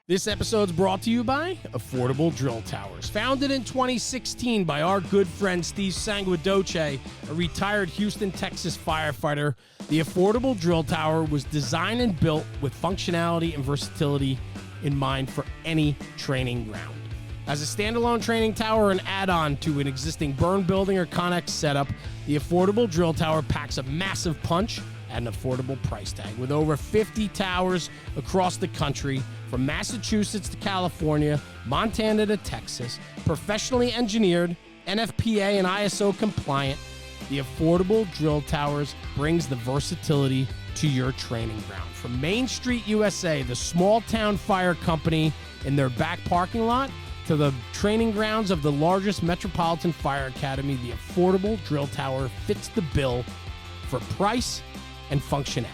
This episode's brought to you by Affordable Drill Towers. Founded in 2016 by our good friend Steve Sanguidoce, a retired Houston, Texas firefighter, the Affordable Drill Tower was designed and built with functionality and versatility in mind for any training ground. As a standalone training tower or an add-on to an existing burn building or Connex setup, the Affordable Drill Tower packs a massive punch at an affordable price tag. With over 50 towers across the country, from Massachusetts to California, Montana to Texas, professionally engineered, NFPA and ISO compliant, the Affordable Drill Towers brings the versatility to your training ground. From Main Street USA, the small town fire company in their back parking lot, to the training grounds of the largest metropolitan fire academy, the Affordable Drill Tower fits the bill for price and functionality.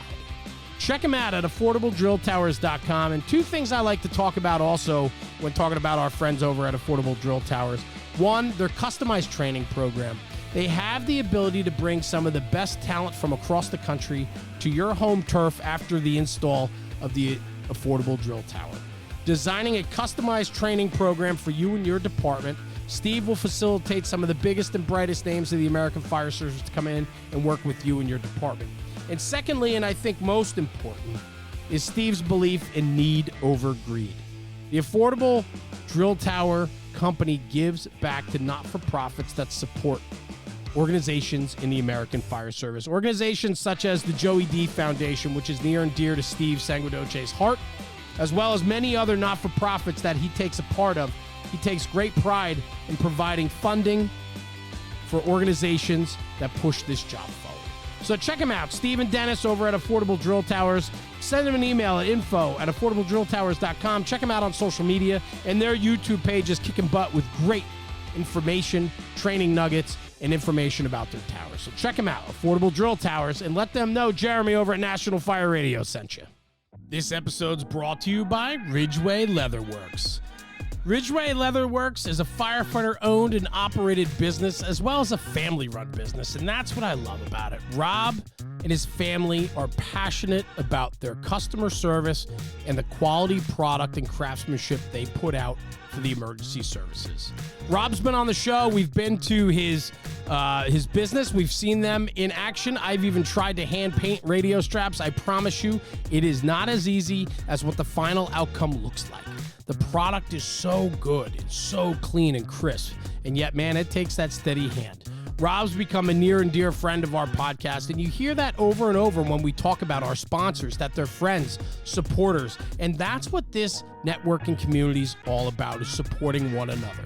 Check them out at affordabledrilltowers.com. And two things I like to talk about also when talking about our friends over at Affordable Drill Towers. One, their customized training program. They have the ability to bring some of the best talent from across the country to your home turf after the install of the Affordable Drill Tower. Designing a customized training program for you and your department, Steve will facilitate some of the biggest and brightest names of the American Fire Service to come in and work with you and your department. And secondly, and I think most important, is Steve's belief in need over greed. The Affordable Drill Tower company gives back to not-for-profits that support organizations in the American Fire Service. Organizations such as the Joey D Foundation, which is near and dear to Steve Sanguidoce's heart, as well as many other not-for-profits that he takes a part of. He takes great pride in providing funding for organizations that push this job forward. So check him out, Steve and Dennis over at Affordable Drill Towers. Send them an email at info@affordabledrilltowers.com. Check them out on social media, and their YouTube page is kicking butt with great information, training nuggets, and information about their towers. So check them out, Affordable Drill Towers, and let them know Jeremy over at National Fire Radio sent you. This episode's brought to you by Ridgeway Leatherworks. Ridgeway Leatherworks is a firefighter-owned and operated business, as well as a family-run business, and that's what I love about it. Rob and his family are passionate about their customer service and the quality product and craftsmanship they put out for the emergency services. Rob's been on the show. We've been to his business. We've seen them in action. I've even tried to hand paint radio straps. I promise you, it is not as easy as what the final outcome looks like. The product is so good and so clean and crisp, and yet, man, it takes that steady hand. Rob's become a near and dear friend of our podcast, and you hear that over and over when we talk about our sponsors, that they're friends, supporters, and that's what this networking community is all about, is supporting one another.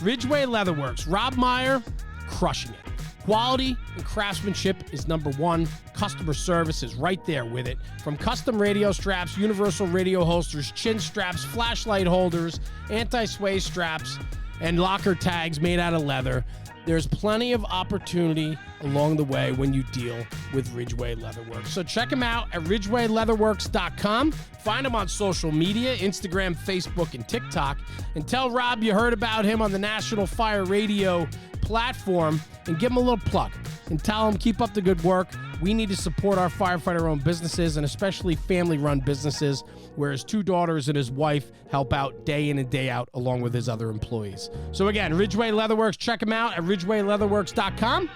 Ridgeway Leatherworks, Rob Meyer, crushing it. Quality and craftsmanship is number one. Customer service is right there with it. From custom radio straps, universal radio holsters, chin straps, flashlight holders, anti-sway straps, and locker tags made out of leather, there's plenty of opportunity along the way when you deal with Ridgeway Leatherworks. So check them out at ridgewayleatherworks.com. Find them on social media, Instagram, Facebook, and TikTok. And tell Rob you heard about him on the National Fire Radio platform, and give him a little plug and tell him keep up the good work. We need to support our firefighter-owned businesses, and especially family-run businesses, where his two daughters and his wife help out day in and day out along with his other employees. So again, Ridgeway Leatherworks, check him out at ridgewayleatherworks.com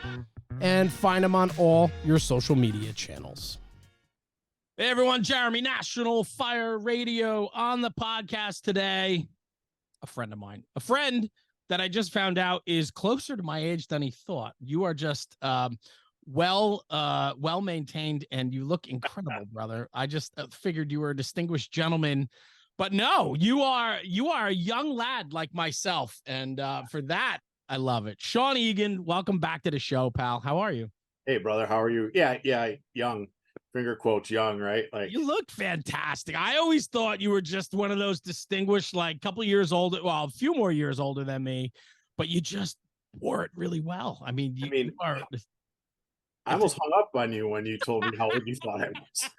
and find him on all your social media channels. Hey everyone, Jeremy, National Fire Radio on the podcast today. A friend of mine, a friend that I just found out is closer to my age than he thought. You are just well maintained, and you look incredible, brother. I just figured you were a distinguished gentleman, but no, you are a young lad like myself, and for that, I love it. Sean Eagen, welcome back to the show, pal. How are you? Hey, brother. How are you? Yeah, young. Finger quotes, young, right? Like, you look fantastic. I always thought you were just one of those distinguished, like a couple of years older, well, a few more years older than me, but you just wore it really well. I mean, you are. I almost hung up on you when you told me how old you thought I was.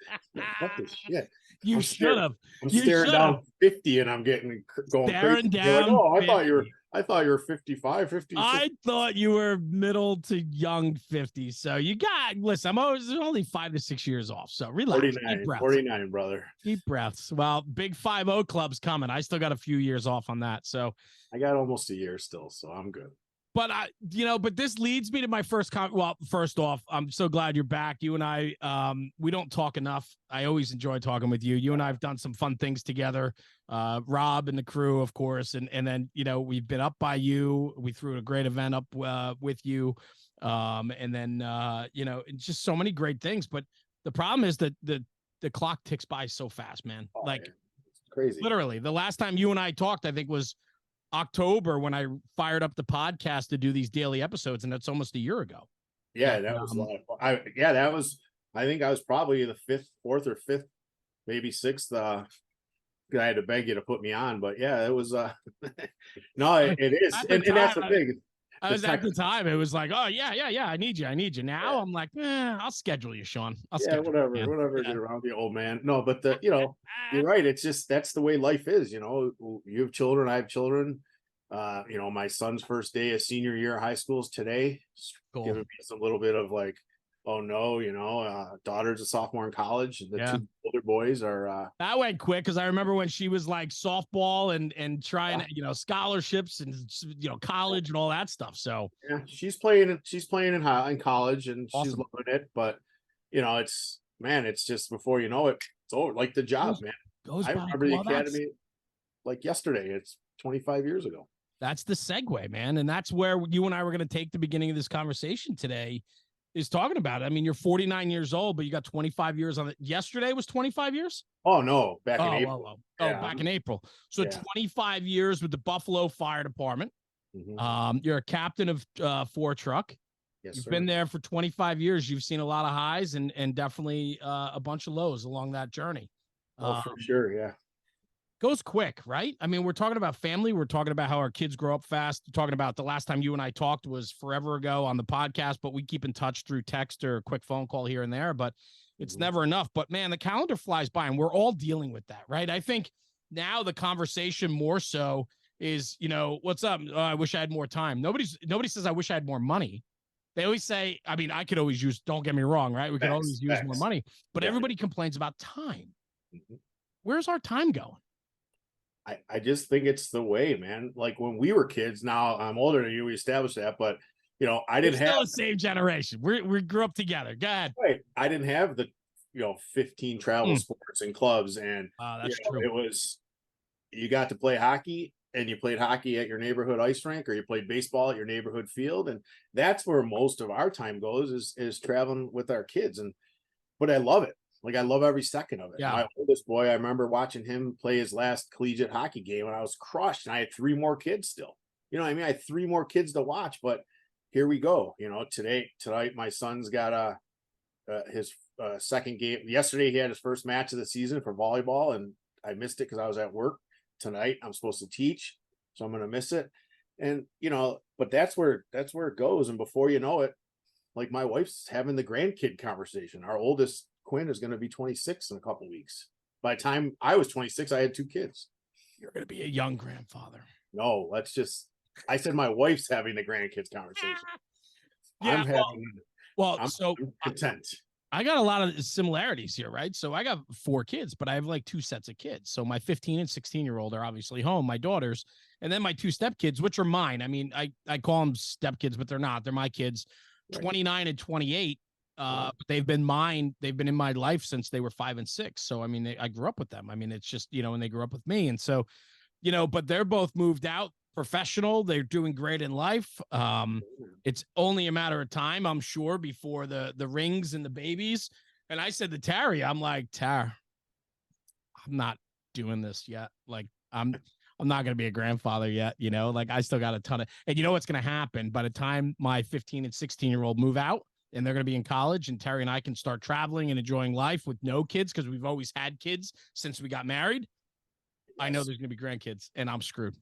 What the shit? You should have. I'm staring down 50 and I'm going staring crazy. Down like, oh, I thought you were I thought you were 55, 56. I thought you were middle to young 50s. So you got, listen, only 5 to 6 years off. So relax. 49, 49, brother. Deep breaths. Well, big 5-0 club's coming. I still got a few years off on that. So I got almost a year still, so I'm good. But but this leads me to my first comment. Well, first off, I'm so glad you're back. You and I, we don't talk enough. I always enjoy talking with you. You and I have done some fun things together. Rob and the crew, of course, and then we've been up by you. We threw a great event up with you, and then just so many great things. But the problem is that the clock ticks by so fast, man. Oh, like it's crazy. Literally, the last time you and I talked, I think was October when I fired up the podcast to do these daily episodes, and that's almost a year ago. Yeah, that was a lot of fun. I think I was probably the fourth or fifth, maybe sixth. I had to beg you to put me on, but yeah, it was no, it is. And that's the thing. I was at the time, it was like, oh yeah, I need you. Now I'm like, I'll schedule you, Sean. Whatever, get around the old man. No, but you're right. It's just, that's the way life is. You have children, I have children. My son's first day of senior year of high school is today. Cool. Giving me some little bit of like, oh no, daughter's a sophomore in college. The two older boys are that went quick, because I remember when she was like softball and trying scholarships and college and all that stuff. So yeah, she's playing in college, and awesome. She's loving it. But it's just, before you know it, it's over. Like the job, man. I remember the academy like yesterday. It's 25 years ago. That's the segue, man. And that's where you and I were going to take the beginning of this conversation today, is talking about it. I mean, you're 49 years old, but you got 25 years on it. Yesterday was 25 years? Oh, no. Back in April. Back in April. So 25 years with the Buffalo Fire Department. Mm-hmm. You're a captain of Ford Truck. Yes, You've sir. been there for 25 years. You've seen a lot of highs and definitely a bunch of lows along that journey. Oh, for sure. Yeah. Goes quick, right? I mean, we're talking about family. We're talking about how our kids grow up fast. We're talking about the last time you and I talked was forever ago on the podcast, but we keep in touch through text or a quick phone call here and there, but it's never enough. But man, the calendar flies by, and we're all dealing with that, right? I think now the conversation more so is, what's up? I wish I had more time. Nobody says I wish I had more money. They always say, I mean, I could always use, don't get me wrong, right? We could always use more money, but everybody complains about time. Mm-hmm. Where's our time going? I just think it's the way, man. Like when we were kids, now I'm older than you, we established that, but I didn't have the same generation. We grew up together. Go ahead. Right. I didn't have the 15 travel sports and clubs, and that's true. It was, you got to play hockey, and you played hockey at your neighborhood ice rink, or you played baseball at your neighborhood field, and that's where most of our time goes, is traveling with our kids. But I love it. Like, I love every second of it. Yeah. My oldest boy, I remember watching him play his last collegiate hockey game, and I was crushed. And I had 3 more kids still. I had 3 more kids to watch. But here we go. Tonight, my son's got his second game. Yesterday, he had his first match of the season for volleyball, and I missed it because I was at work. Tonight, I'm supposed to teach, so I'm going to miss it. And but that's where it goes. And before you know it, like, my wife's having the grandkid conversation. Our oldest, Quinn, is going to be 26 in a couple of weeks. By the time I was 26, I had 2 kids. You're going to be a young grandfather. No, I said my wife's having the grandkids conversation. I'm content. I got a lot of similarities here, right? So I got 4 kids, but I have like 2 sets of kids. So my 15 and 16-year-old are obviously home, my daughters, and then my 2 stepkids, which are mine. I mean, I call them stepkids, but they're not. They're my kids, 29 and 28. But they've been in my life since they were 5 and 6. So, I mean, I grew up with them. I mean, it's just, and they grew up with me. And so, but they're both moved out, professional. They're doing great in life. It's only a matter of time, I'm sure, before the rings and the babies. And I said to Terry, I'm like, Tara, I'm not doing this yet. Like, I'm not going to be a grandfather yet. Like, I still got a ton of, and you know what's going to happen by the time my 15 and 16-year-old move out, and they're going to be in college, and Terry and I can start traveling and enjoying life with no kids, because we've always had kids since we got married. Yes. I know there's going to be grandkids, and I'm screwed.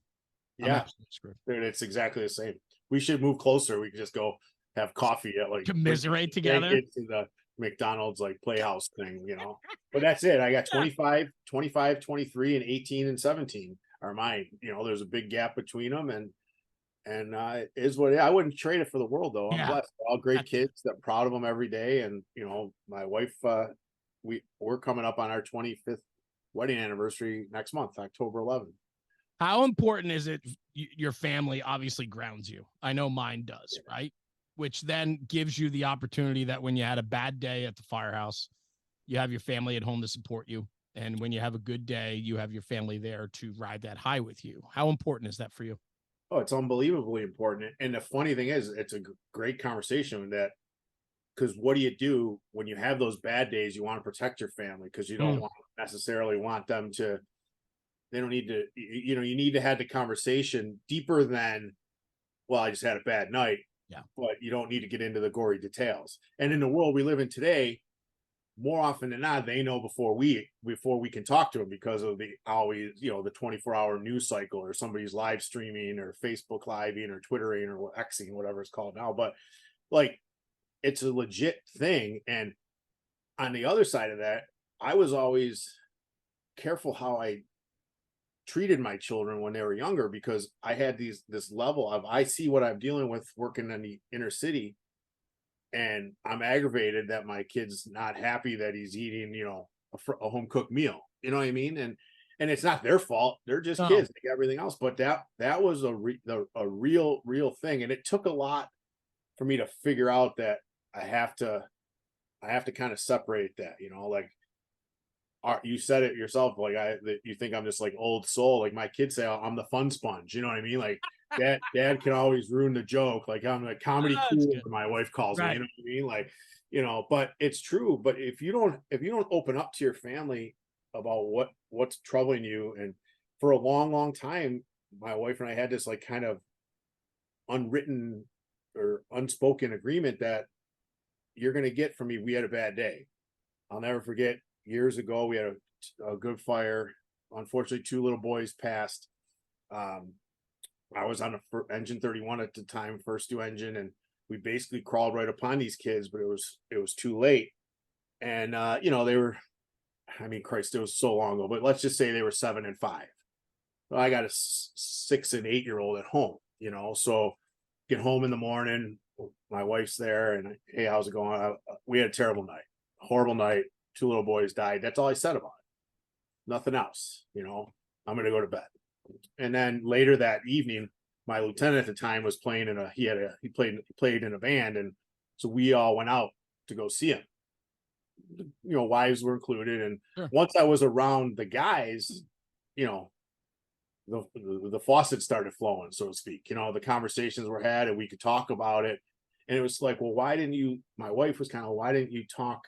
Yeah, screwed. Dude, it's exactly the same. We should move closer. We could just go have coffee at, like, commiserate together to the McDonald's like playhouse thing, But that's it. I got 25, 23, and 18 and 17 are mine. There's a big gap between them, and and it is what I wouldn't trade it for the world though. I'm Yeah. blessed. They're all great That's kids. I'm proud of them every day. And my wife, we're coming up on our 25th wedding anniversary next month, October 11th. How important is it? Your family obviously grounds you. I know mine does, right? Which then gives you the opportunity that when you had a bad day at the firehouse, you have your family at home to support you. And when you have a good day, you have your family there to ride that high with you. How important is that for you? Oh, it's unbelievably important. And the funny thing is, it's a great conversation that because what do you do when you have those bad days? You want to protect your family because you don't necessarily want them to. They don't need to. You need to have the conversation deeper than, well, I just had a bad night. Yeah. But you don't need to get into the gory details. And in the world we live in today, more often than not, they know before we can talk to them because of the always, the 24-hour news cycle or somebody's live streaming or Facebook living or Twittering or Xing, whatever it's called now. But like, it's a legit thing. And on the other side of that, I was always careful how I treated my children when they were younger because I had this level of I see what I'm dealing with working in the inner city, and I'm aggravated that my kid's not happy that he's eating a home cooked meal. You know what I mean? And it's not their fault. They're just kids. They got everything else. But that was a real thing, and it took a lot for me to figure out that I have to kind of separate that. Like you said it yourself, like you think I'm just like old soul. Like my kids say, I'm the fun sponge. You know what I mean? Like dad can always ruin the joke. Like I'm a comedy cool, my wife calls me. You know what I mean? Like, but it's true. But if you don't open up to your family about what's troubling you, and for a long time, my wife and I had this like kind of unwritten or unspoken agreement that you're going to get from me. We had a bad day. I'll never forget. Years ago, we had a good fire. Unfortunately, 2 little boys passed. I was on a engine 31 at the time, first 2 engine, and we basically crawled right upon these kids, but it was too late. And they were, I mean, Christ, it was so long ago, but let's just say they were 7 and 5. Well, I got a 6 and 8-year-old at home, so get home in the morning, my wife's there, and hey, how's it going? We had a terrible night, horrible night. 2 little boys died. That's all I said about it. Nothing else. I'm going to go to bed. And then later that evening, my lieutenant at the time was playing he played in a band, and so we all went out to go see him. Wives were included, and once I was around the guys, the faucet started flowing, so to speak. The conversations were had, and we could talk about it. And it was like, well, why didn't you? My wife was kind of, why didn't you talk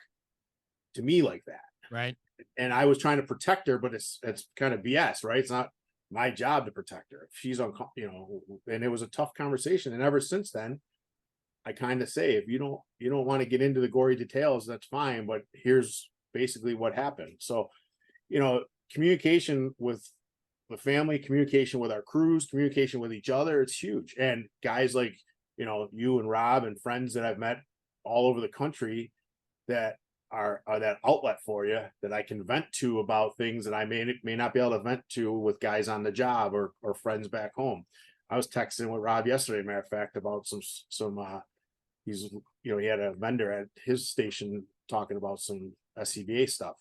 to me like that? Right. And I was trying to protect her, but it's kind of BS, right? It's not my job to protect her. If she's on, and it was a tough conversation. And ever since then, I kind of say, if you don't want to get into the gory details, that's fine. But here's basically what happened. So, communication with the family, communication with our crews, communication with each other, it's huge. And guys like, you and Rob and friends that I've met all over the country that are that outlet for you that I can vent to about things that I may not be able to vent to with guys on the job or friends back home. I was texting with Rob yesterday, matter of fact, about some he had a vendor at his station talking about some SCBA stuff.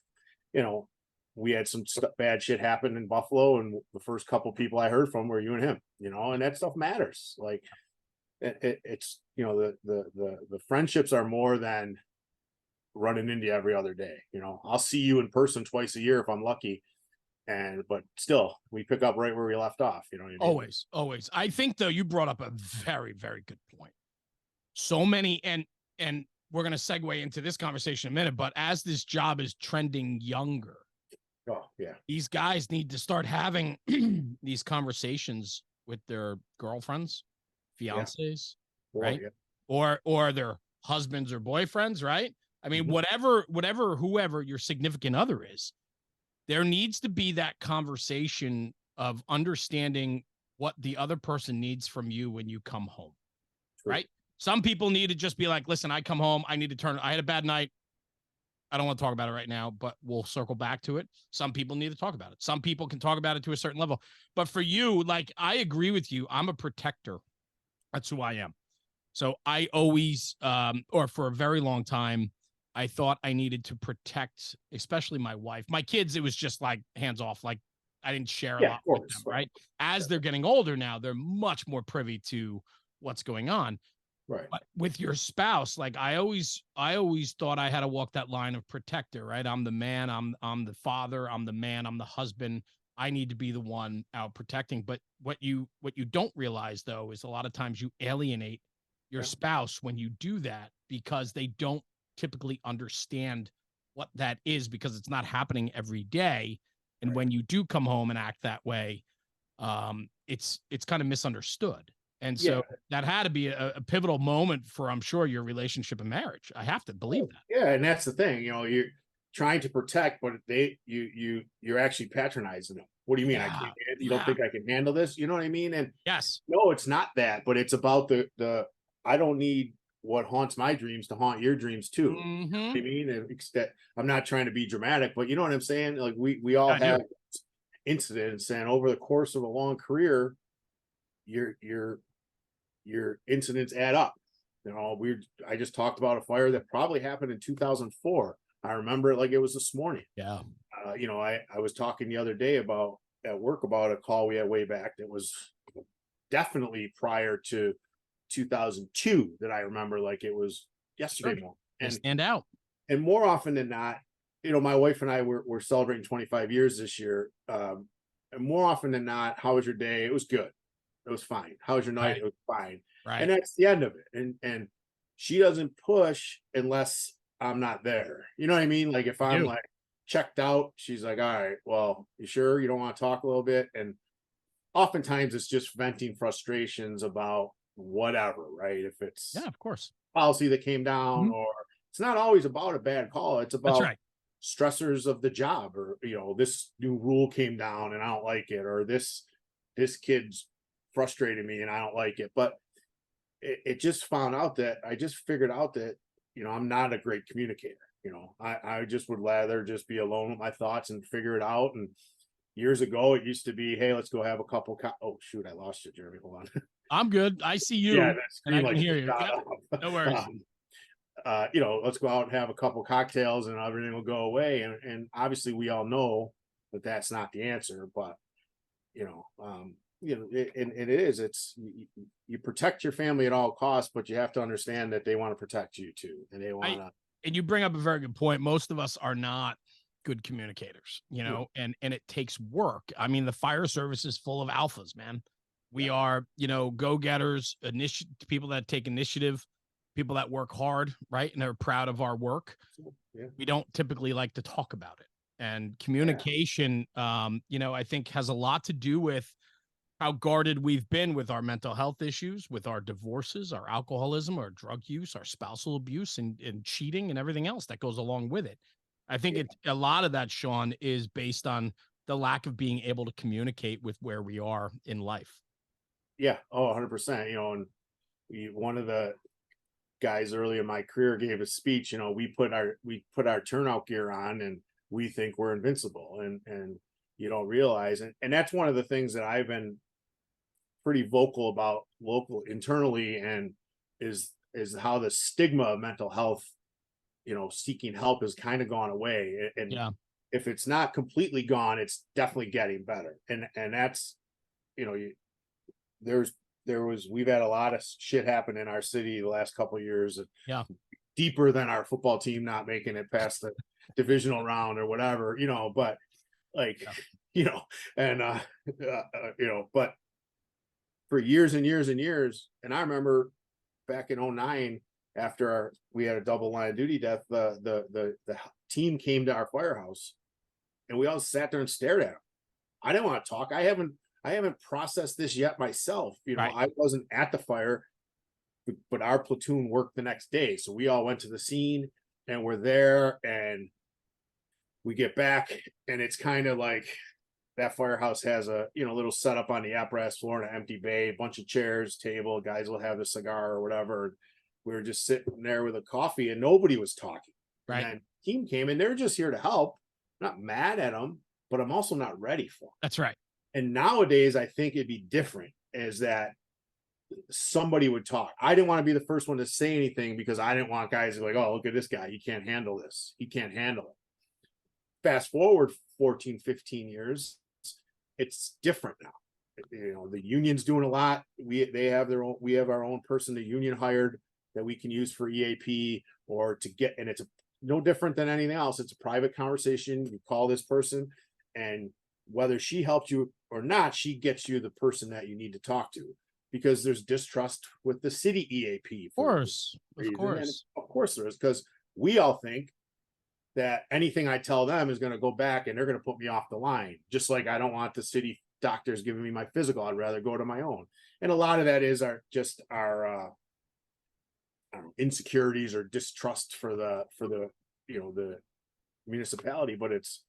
We had some bad shit happen in Buffalo, and the first couple people I heard from were you and him, and that stuff matters. Like it's the friendships are more than running into you every other day. I'll see you in person twice a year if I'm lucky, but still we pick up right where we left off. You know what I mean? Always. I think though you brought up a very, very good point. So many, and we're going to segue into this conversation in a minute, but as this job is trending younger, these guys need to start having these conversations with their girlfriends, fiancés, right? Yeah. Or their husbands or boyfriends, right? I mean, whoever your significant other is, there needs to be that conversation of understanding what the other person needs from you when you come home, right? Some people need to just be like, listen, I come home, I had a bad night. I don't want to talk about it right now, but we'll circle back to it. Some people need to talk about it. Some people can talk about it to a certain level. But for you, like, I agree with you. I'm a protector That's who I am. So I always, or for a very long time, I thought I needed to protect, especially my wife. My kids, it was just like hands off. Like I didn't share a Yeah, lot of with course. them, right? As they're getting older now, they're much more privy to what's going on. Right. But with your spouse, like I always thought I had to walk that line of protector, right? I'm the man, I'm the father, I'm the man, I'm the husband. I need to be the one out protecting. But what you don't realize though is a lot of times you alienate your Yeah. spouse when you do that because they don't typically understand what that is because it's not happening every day. And Right. when you do come home and act that way, it's kind of misunderstood. And Yeah. so that had to be a pivotal moment for, I'm sure, your relationship and marriage. I have to believe that. Yeah, and that's the thing, you're trying to protect, but you're actually patronizing them. What do you mean? I Yeah. can't. You don't Yeah. think I can handle this? You know what I mean? And Yes. no, it's not that, but it's about the. I don't need what haunts my dreams to haunt your dreams too. Mm-hmm. I mean, and that I'm not trying to be dramatic, but you know what I'm saying? Like we all I do. have incidents, and over the course of a long career, your your incidents add up. I just talked about a fire that probably happened in 2004. I remember it like it was this morning. Yeah. I was talking the other day about at work about a call we had way back that was definitely prior to 2002 that I remember like it was Sure. yesterday morning. They And stand out. more often than not, my wife and I were celebrating 25 years this year. And more often than not, how was your day? It was good. It was fine. How was your night? Right. It was fine. And Right. that's the end of it. And she doesn't push unless I'm not there. You know what I mean? Like if I I'm do. like checked out, she's like, all right, well, you sure you don't want to talk a little bit? And oftentimes it's just venting frustrations about whatever, right? If Yeah, it's of course. policy that came down, Mhm. or it's not always about a bad call. It's That's about right. stressors of the job, or this new rule came down and I don't like it, or this kid's frustrated me and I don't like it. But it just found out that I just figured out that I'm not a great communicator. I just would rather just be alone with my thoughts and figure it out. And years ago, it used to be, hey, let's go have a couple. Oh shoot, I lost you, Jeremy. Hold on. I'm good. I see Yeah, you that and screen I can like hear you. shot Yep. off. No worries. Let's go out and have a couple cocktails and everything will go away. And obviously, we all know that that's not the answer. But and it is. You protect your family at all costs, but you have to understand that they want to protect you too, and they want I to. and you bring up a very good point. Most of us are not good communicators, and it takes work. I mean, the fire service is full of alphas, man. We Yeah, are, go-getters, people that take initiative, people that work hard, right? And they're proud of our work. yeah, We don't typically like to talk about it. And yeah, communication, I think has a lot to do with how guarded we've been with our mental health issues, with our divorces, our alcoholism, our drug use, our spousal abuse, and cheating and everything else that goes along with it. I think yeah, a lot of that, Sean, is based on the lack of being able to communicate with where we are in life. yeah. Oh, 100%. And one of the guys early in my career gave a speech. We put our turnout gear on, and we think we're invincible, and you don't realize, and that's one of the things that I've been pretty vocal about local internally, and is how the stigma of mental health, seeking help has kind of gone away. And Yeah. if it's not completely gone, it's definitely getting better. And that's, you, there's we've had a lot of shit happen in our city the last couple of years, Yeah. deeper than our football team not making it past the divisional round or whatever, but like, Yeah. you know, and but for years and years and years. And I remember back in '09, after we had a double line of duty death, the team came to our firehouse, and we all sat there and stared at him. I didn't want to talk. I haven't processed this yet myself. Right. I wasn't at the fire, but our platoon worked the next day. So we all went to the scene, and we're there, and we get back, and it's kind of like that firehouse has a little setup on the apparatus floor, and an empty bay, a bunch of chairs, table, guys will have a cigar or whatever. We were just sitting there with a coffee, and nobody was talking. And Right. then team came, and they're just here to help. I'm not mad at them, but I'm also not ready for them. That's right. And nowadays, I think it'd be different. Is that somebody would talk. I didn't want to be the first one to say anything because I didn't want guys to be like, oh, look at this guy. He can't handle this. He can't handle it. Fast forward 14, 15 years, it's different now. You know, the union's doing a lot. We have our own person, the union hired, that we can use for EAP or to get, and it's no different than anything else. It's a private conversation. You call this person, and whether she helps you or not, she gets you the person that you need to talk to, because there's distrust with the city EAP. Of course. And of course there is, because we all think that anything I tell them is going to go back and they're going to put me off the line. Just like I don't want the city doctors giving me my physical. I'd rather go to my own. And a lot of that is our I don't know, insecurities or distrust for the the municipality. But it's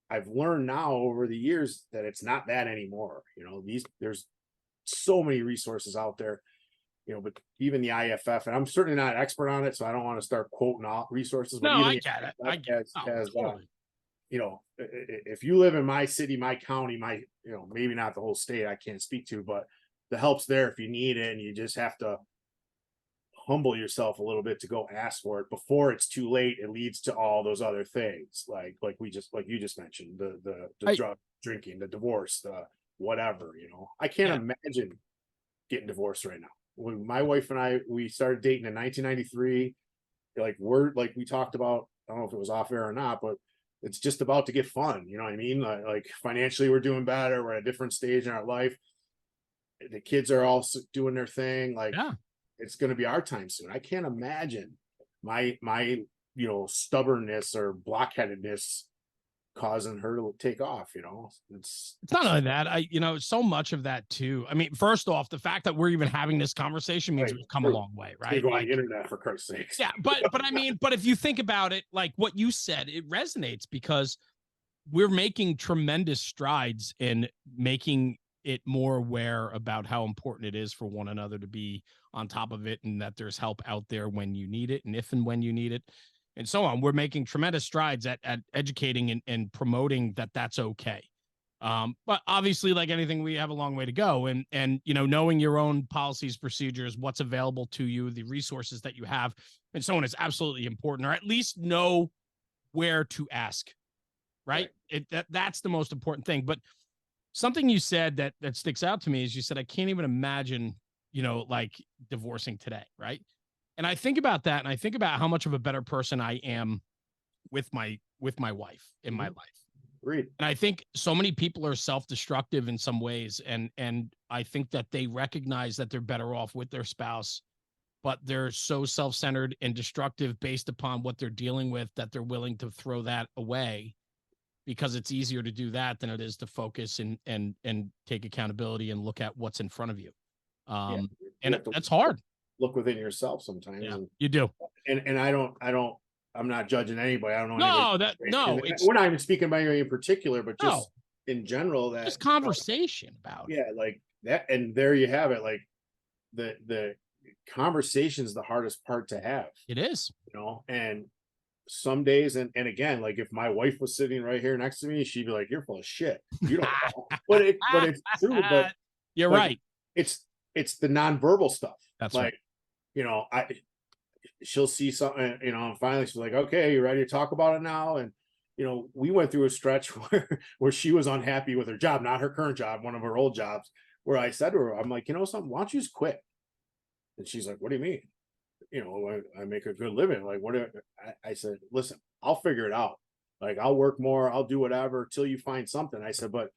I've learned now over the years that it's not that anymore. You know, there's so many resources out there, you know, but even the IFF, and I'm certainly not an expert on it, so I don't want to start quoting all resources. But No, even I get it. I get it. Totally. You know, if you live in my city, my county, maybe not the whole state, I can't speak to, but the help's there if you need it, and you just have to humble yourself a little bit to go ask for it before it's too late. It leads to all those other things, like you just mentioned, the drug, drinking, the divorce, the whatever. You know, I can't imagine getting divorced right now. When my wife and we started dating in 1993, like we talked about, I don't know if it was off air or not, but it's just about to get fun. You know what I mean? Like financially, we're doing better. We're at a different stage in our life. The kids are all doing their thing. Like, it's going to be our time soon. I can't imagine my stubbornness or blockheadedness causing her to take off. You know, it's not only that. So much of that too. I mean, first off, the fact that we're even having this conversation means we've come a long way, right? Like, on the internet, for Christ's sakes. Yeah, but I mean, but if you think about it, like what you said, it resonates because we're making tremendous strides in making it more aware about how important it is for one another to be on top of it, and that there's help out there when you need it, and if and when you need it, and so on. We're making tremendous strides at educating and promoting that that's okay. But obviously, like anything, we have a long way to go. And knowing your own policies, procedures, what's available to you, the resources that you have, and so on is absolutely important, or at least know where to ask. Right? That's the most important thing. But something you said that sticks out to me is you said, I can't even imagine, like divorcing today. Right. And I think about that, and I think about how much of a better person I am with my wife in my life. Agreed. And I think so many people are self-destructive in some ways. And I think that they recognize that they're better off with their spouse, but they're so self-centered and destructive based upon what they're dealing with that they're willing to throw that away, because it's easier to do that than it is to focus and take accountability and look at what's in front of you. And that's hard. Look within yourself sometimes. Yeah, you do. And I'm not judging anybody. I don't know. We're not even speaking about anybody in particular, but just in general, that just conversation about it. Yeah, like that. And there you have it. Like the conversation is the hardest part to have. It is, and some days, and again, like if my wife was sitting right here next to me, she'd be like, "You're full of shit. You don't know." but it's true. But you're right. It's the nonverbal stuff. That's like, she'll see something, and finally she's like, "Okay, you ready to talk about it now?" And we went through a stretch where she was unhappy with her job, not her current job, one of her old jobs, where I said to her, I'm like, something, why don't you just quit? And she's like, "What do you mean?" I make a good living. Like, I said, "Listen, I'll figure it out. Like, I'll work more, I'll do whatever till you find something." I said, "But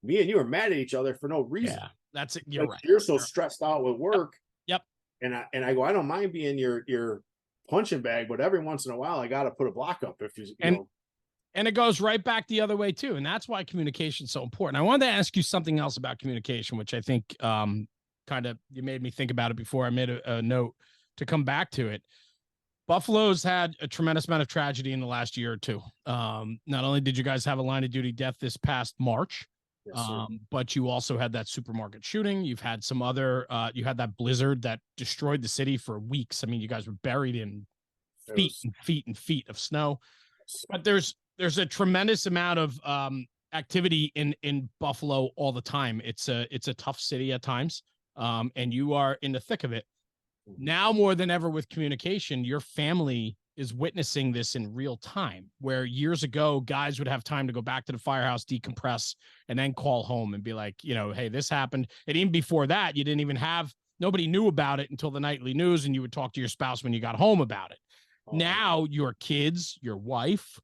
me and you are mad at each other for no reason." Yeah, that's it. You're right. You're so stressed out with work. Yep. And I go, I don't mind being your punching bag, but every once in a while I got to put a block up if you know. And it goes right back the other way too. And that's why communication is so important. I wanted to ask you something else about communication, which I think kind of, you made me think about it before I made a note to come back to it. Buffalo's had a tremendous amount of tragedy in the last year or two. Not only did you guys have a line of duty death this past March, but you also had that supermarket shooting. You've had some other, you had that blizzard that destroyed the city for weeks. I mean, you guys were buried in feet and feet of snow. But there's a tremendous amount of activity in Buffalo all the time. It's a tough city at times. and you are in the thick of it. Now more than ever with communication, your family is witnessing this in real time, where years ago guys would have time to go back to the firehouse, decompress, and then call home and be like, hey, this happened. And even before that, you didn't even have, nobody knew about it until the nightly news, and you would talk to your spouse when you got home about it. Now your kids, your wife,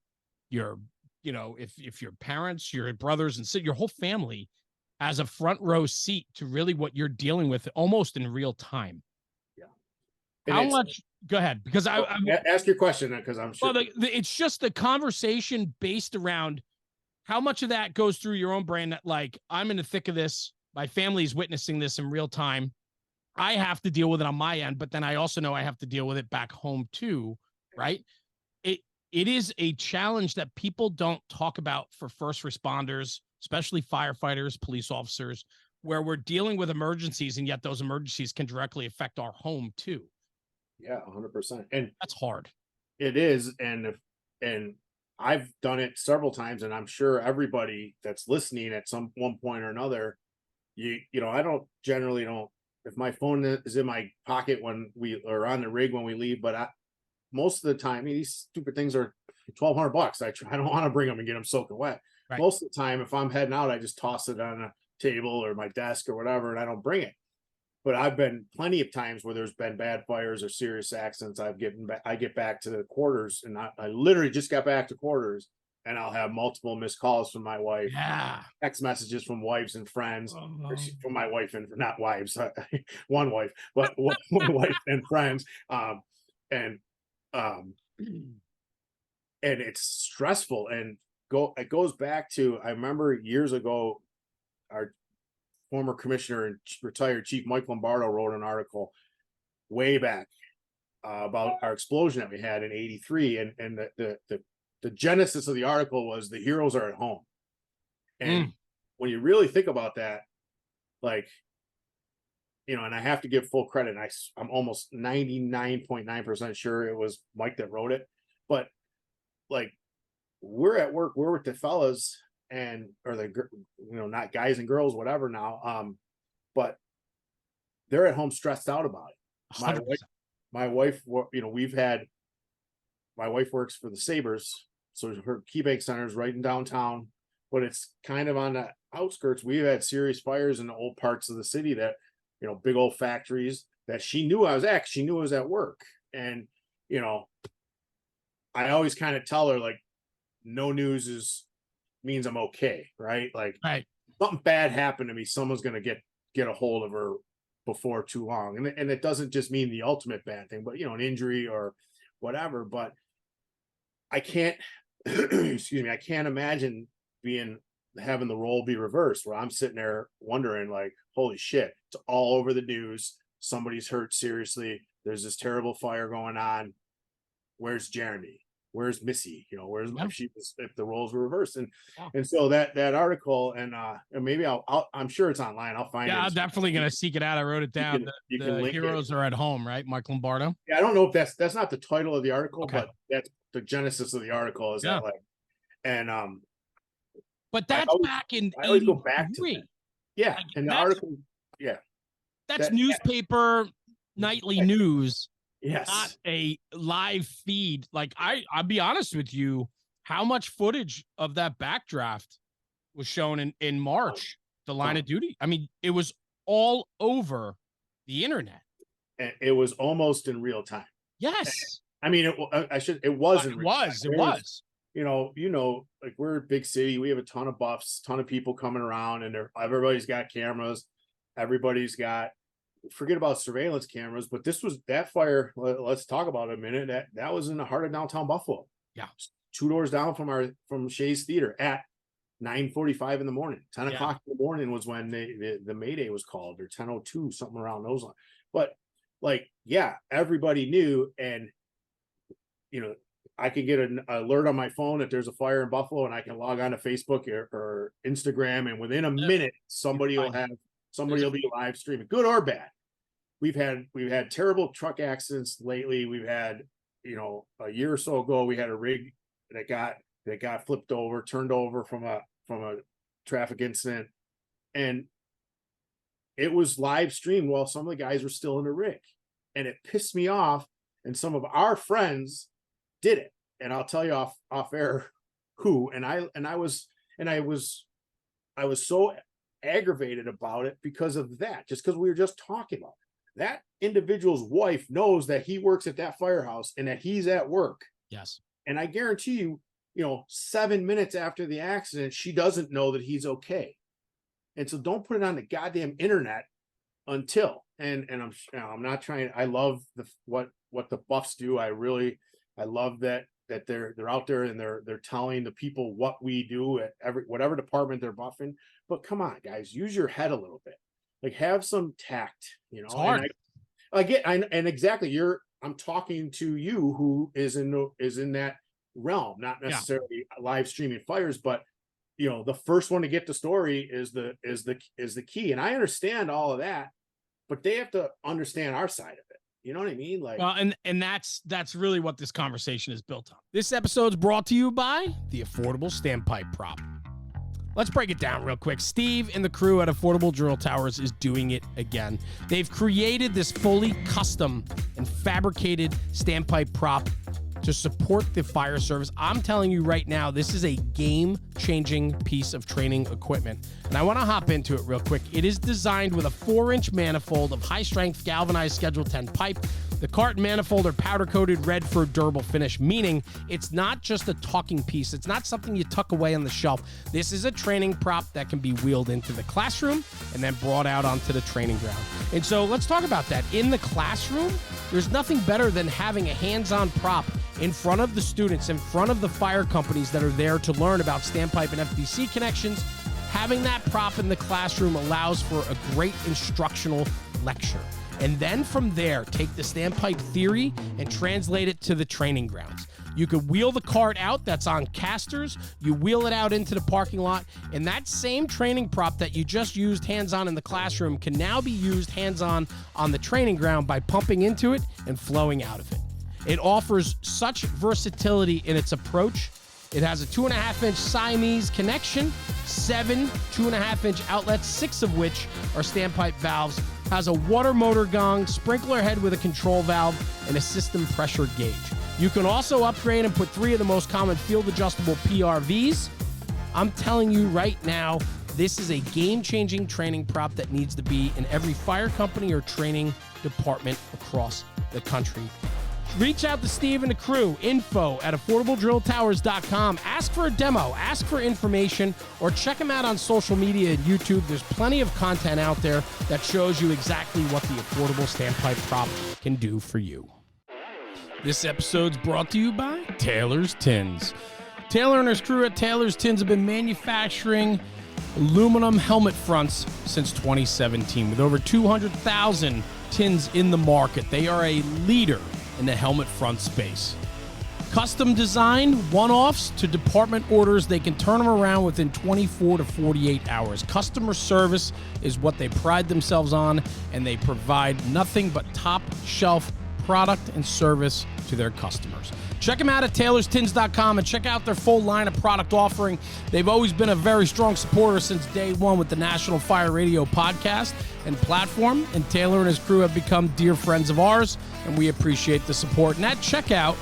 your, if your parents, your brothers and your whole family has a front row seat to really what you're dealing with almost in real time. How much? Go ahead, because I ask your question because I'm sure. Well, it's just the conversation based around how much of that goes through your own brain that, like, I'm in the thick of this. My family's witnessing this in real time. I have to deal with it on my end, but then I also know I have to deal with it back home too, right? It is a challenge that people don't talk about for first responders, especially firefighters, police officers, where we're dealing with emergencies, and yet those emergencies can directly affect our home too. Yeah, 100%. And that's hard. It is. And I've done it several times, and I'm sure everybody that's listening at one point or another, I generally don't, if my phone is in my pocket when we are on the rig when we leave, but most of the time, these stupid things are $1,200. I don't want to bring them and get them soaking wet. Right. Most of the time, if I'm heading out, I just toss it on a table or my desk or whatever, and I don't bring it. But I've been plenty of times where there's been bad fires or serious accidents. I get back to the quarters, and I literally just got back to quarters, and I'll have multiple missed calls from my wife, text messages from wives and friends, from my wife and not wives, one wife, but one wife and friends, and it's stressful. And it goes back to, I remember years ago, our former commissioner and retired chief Mike Lombardo wrote an article way back about our explosion that we had in '83, and the genesis of the article was the heroes are at home. And when you really think about that, like, and I have to give full credit, I'm almost 99.9% sure it was Mike that wrote it, but like, we're at work, we're with the fellas, or the not guys and girls, whatever now, but they're at home stressed out about it. My wife, my wife works for the Sabres, so her key bank center is right in downtown, but it's kind of on the outskirts. We've had serious fires in the old parts of the city that, big old factories that she knew I was at work. And I always kind of tell her, like, no news means I'm okay, right? Like, something bad happened to me, someone's going to get a hold of her before too long. And it doesn't just mean the ultimate bad thing, but an injury or whatever. But I can't excuse me, I can't imagine having the role be reversed, where I'm sitting there wondering, like, holy shit, it's all over the news, somebody's hurt seriously, there's this terrible fire going on, where's Jeremy, where's Missy, where's if the roles were reversed. And so that article, and maybe I'm sure it's online, I'll find it. I'm definitely gonna seek it out. I wrote it down. You can the heroes are at home, right? Mike Lombardo. Yeah, I don't know if that's not the title of the article, but that's the genesis of the article, is that, like, and but that's back in I always go back to that. Yeah, like, and the article, that's newspaper nightly news. Yes. Not a live feed. Like, I'll be honest with you, how much footage of that backdraft was shown in March, the line of duty? I mean, it was all over the internet. And it was almost in real time. Yes. I mean, it was. Like, we're a big city. We have a ton of buffs, ton of people coming around, and everybody's got cameras. Everybody's got, forget about surveillance cameras, but that fire, let's talk about it a minute. That was in the heart of downtown Buffalo. Yeah. 2 doors down from Shays Theater at 9:45 in the morning. 10 o'clock in the morning was when the Mayday was called, or 10:02, something around those lines. But, like, everybody knew. And I could get an alert on my phone that there's a fire in Buffalo, and I can log on to Facebook or Instagram, and within a minute somebody will be live streaming, good or bad. We've had terrible truck accidents lately. We've had, a year or so ago, we had a rig that got flipped over, turned over from a traffic incident. And it was live streamed while some of the guys were still in the rig, and it pissed me off. And some of our friends did it, and I'll tell you off air who. And I was so aggravated about it because of that, just because we were just talking about it. That individual's wife knows that he works at that firehouse and that he's at work. Yes. And I guarantee you, 7 minutes after the accident, she doesn't know that he's okay. And so don't put it on the goddamn internet until. And I'm not trying. I love what the Buffs do. I love that they're out there and they're telling the people what we do at whatever department they're buffing. But come on, guys, use your head a little bit. Like, have some tact. It's hard. And I get, and exactly, I'm talking to you who is in that realm, not necessarily live streaming fires, but the first one to get the story is the key. And I understand all of that, but they have to understand our side of it. You know what I mean? Like, well, and that's really what this conversation is built on. This episode's brought to you by the Affordable Standpipe Prop. Let's break it down real quick. Steve and the crew at Affordable Drill Towers is doing it again. They've created this fully custom and fabricated standpipe prop to support the fire service. I'm telling you right now, this is a game-changing piece of training equipment. And I want to hop into it real quick. It is designed with a 4-inch manifold of high-strength galvanized Schedule 10 pipe. The cart and manifold are powder-coated red for a durable finish, meaning it's not just a talking piece. It's not something you tuck away on the shelf. This is a training prop that can be wheeled into the classroom and then brought out onto the training ground. And so let's talk about that. In the classroom, there's nothing better than having a hands-on prop in front of the students, in front of the fire companies that are there to learn about standpipe and FBC connections. Having that prop in the classroom allows for a great instructional lecture. And then from there, take the standpipe theory and translate it to the training grounds. You could wheel the cart out that's on casters, you wheel it out into the parking lot, and that same training prop that you just used hands-on in the classroom can now be used hands-on on the training ground by pumping into it and flowing out of it. It offers such versatility in its approach. It has a 2.5-inch Siamese connection, 7 2.5-inch outlets, 6 of which are standpipe valves, has a water motor gong, sprinkler head with a control valve, and a system pressure gauge. You can also upgrade and put 3 of the most common field-adjustable PRVs. I'm telling you right now, this is a game-changing training prop that needs to be in every fire company or training department across the country. Reach out to Steve and the crew, info@affordabledrilltowers.com. Ask for a demo, ask for information, or check them out on social media and YouTube. There's plenty of content out there that shows you exactly what the affordable standpipe prop can do for you. This episode's brought to you by Taylor's Tins. Taylor and his crew at Taylor's Tins have been manufacturing aluminum helmet fronts since 2017. With over 200,000 tins in the market, they are a leader in the helmet front space. Custom design, one-offs to department orders, they can turn them around within 24 to 48 hours. Customer service is what they pride themselves on, and they provide nothing but top-shelf product and service to their customers. Check them out at taylorstins.com and check out their full line of product offering. They've always been a very strong supporter since day one with the National Fire Radio podcast and platform, and Taylor and his crew have become dear friends of ours, and we appreciate the support. And at checkout,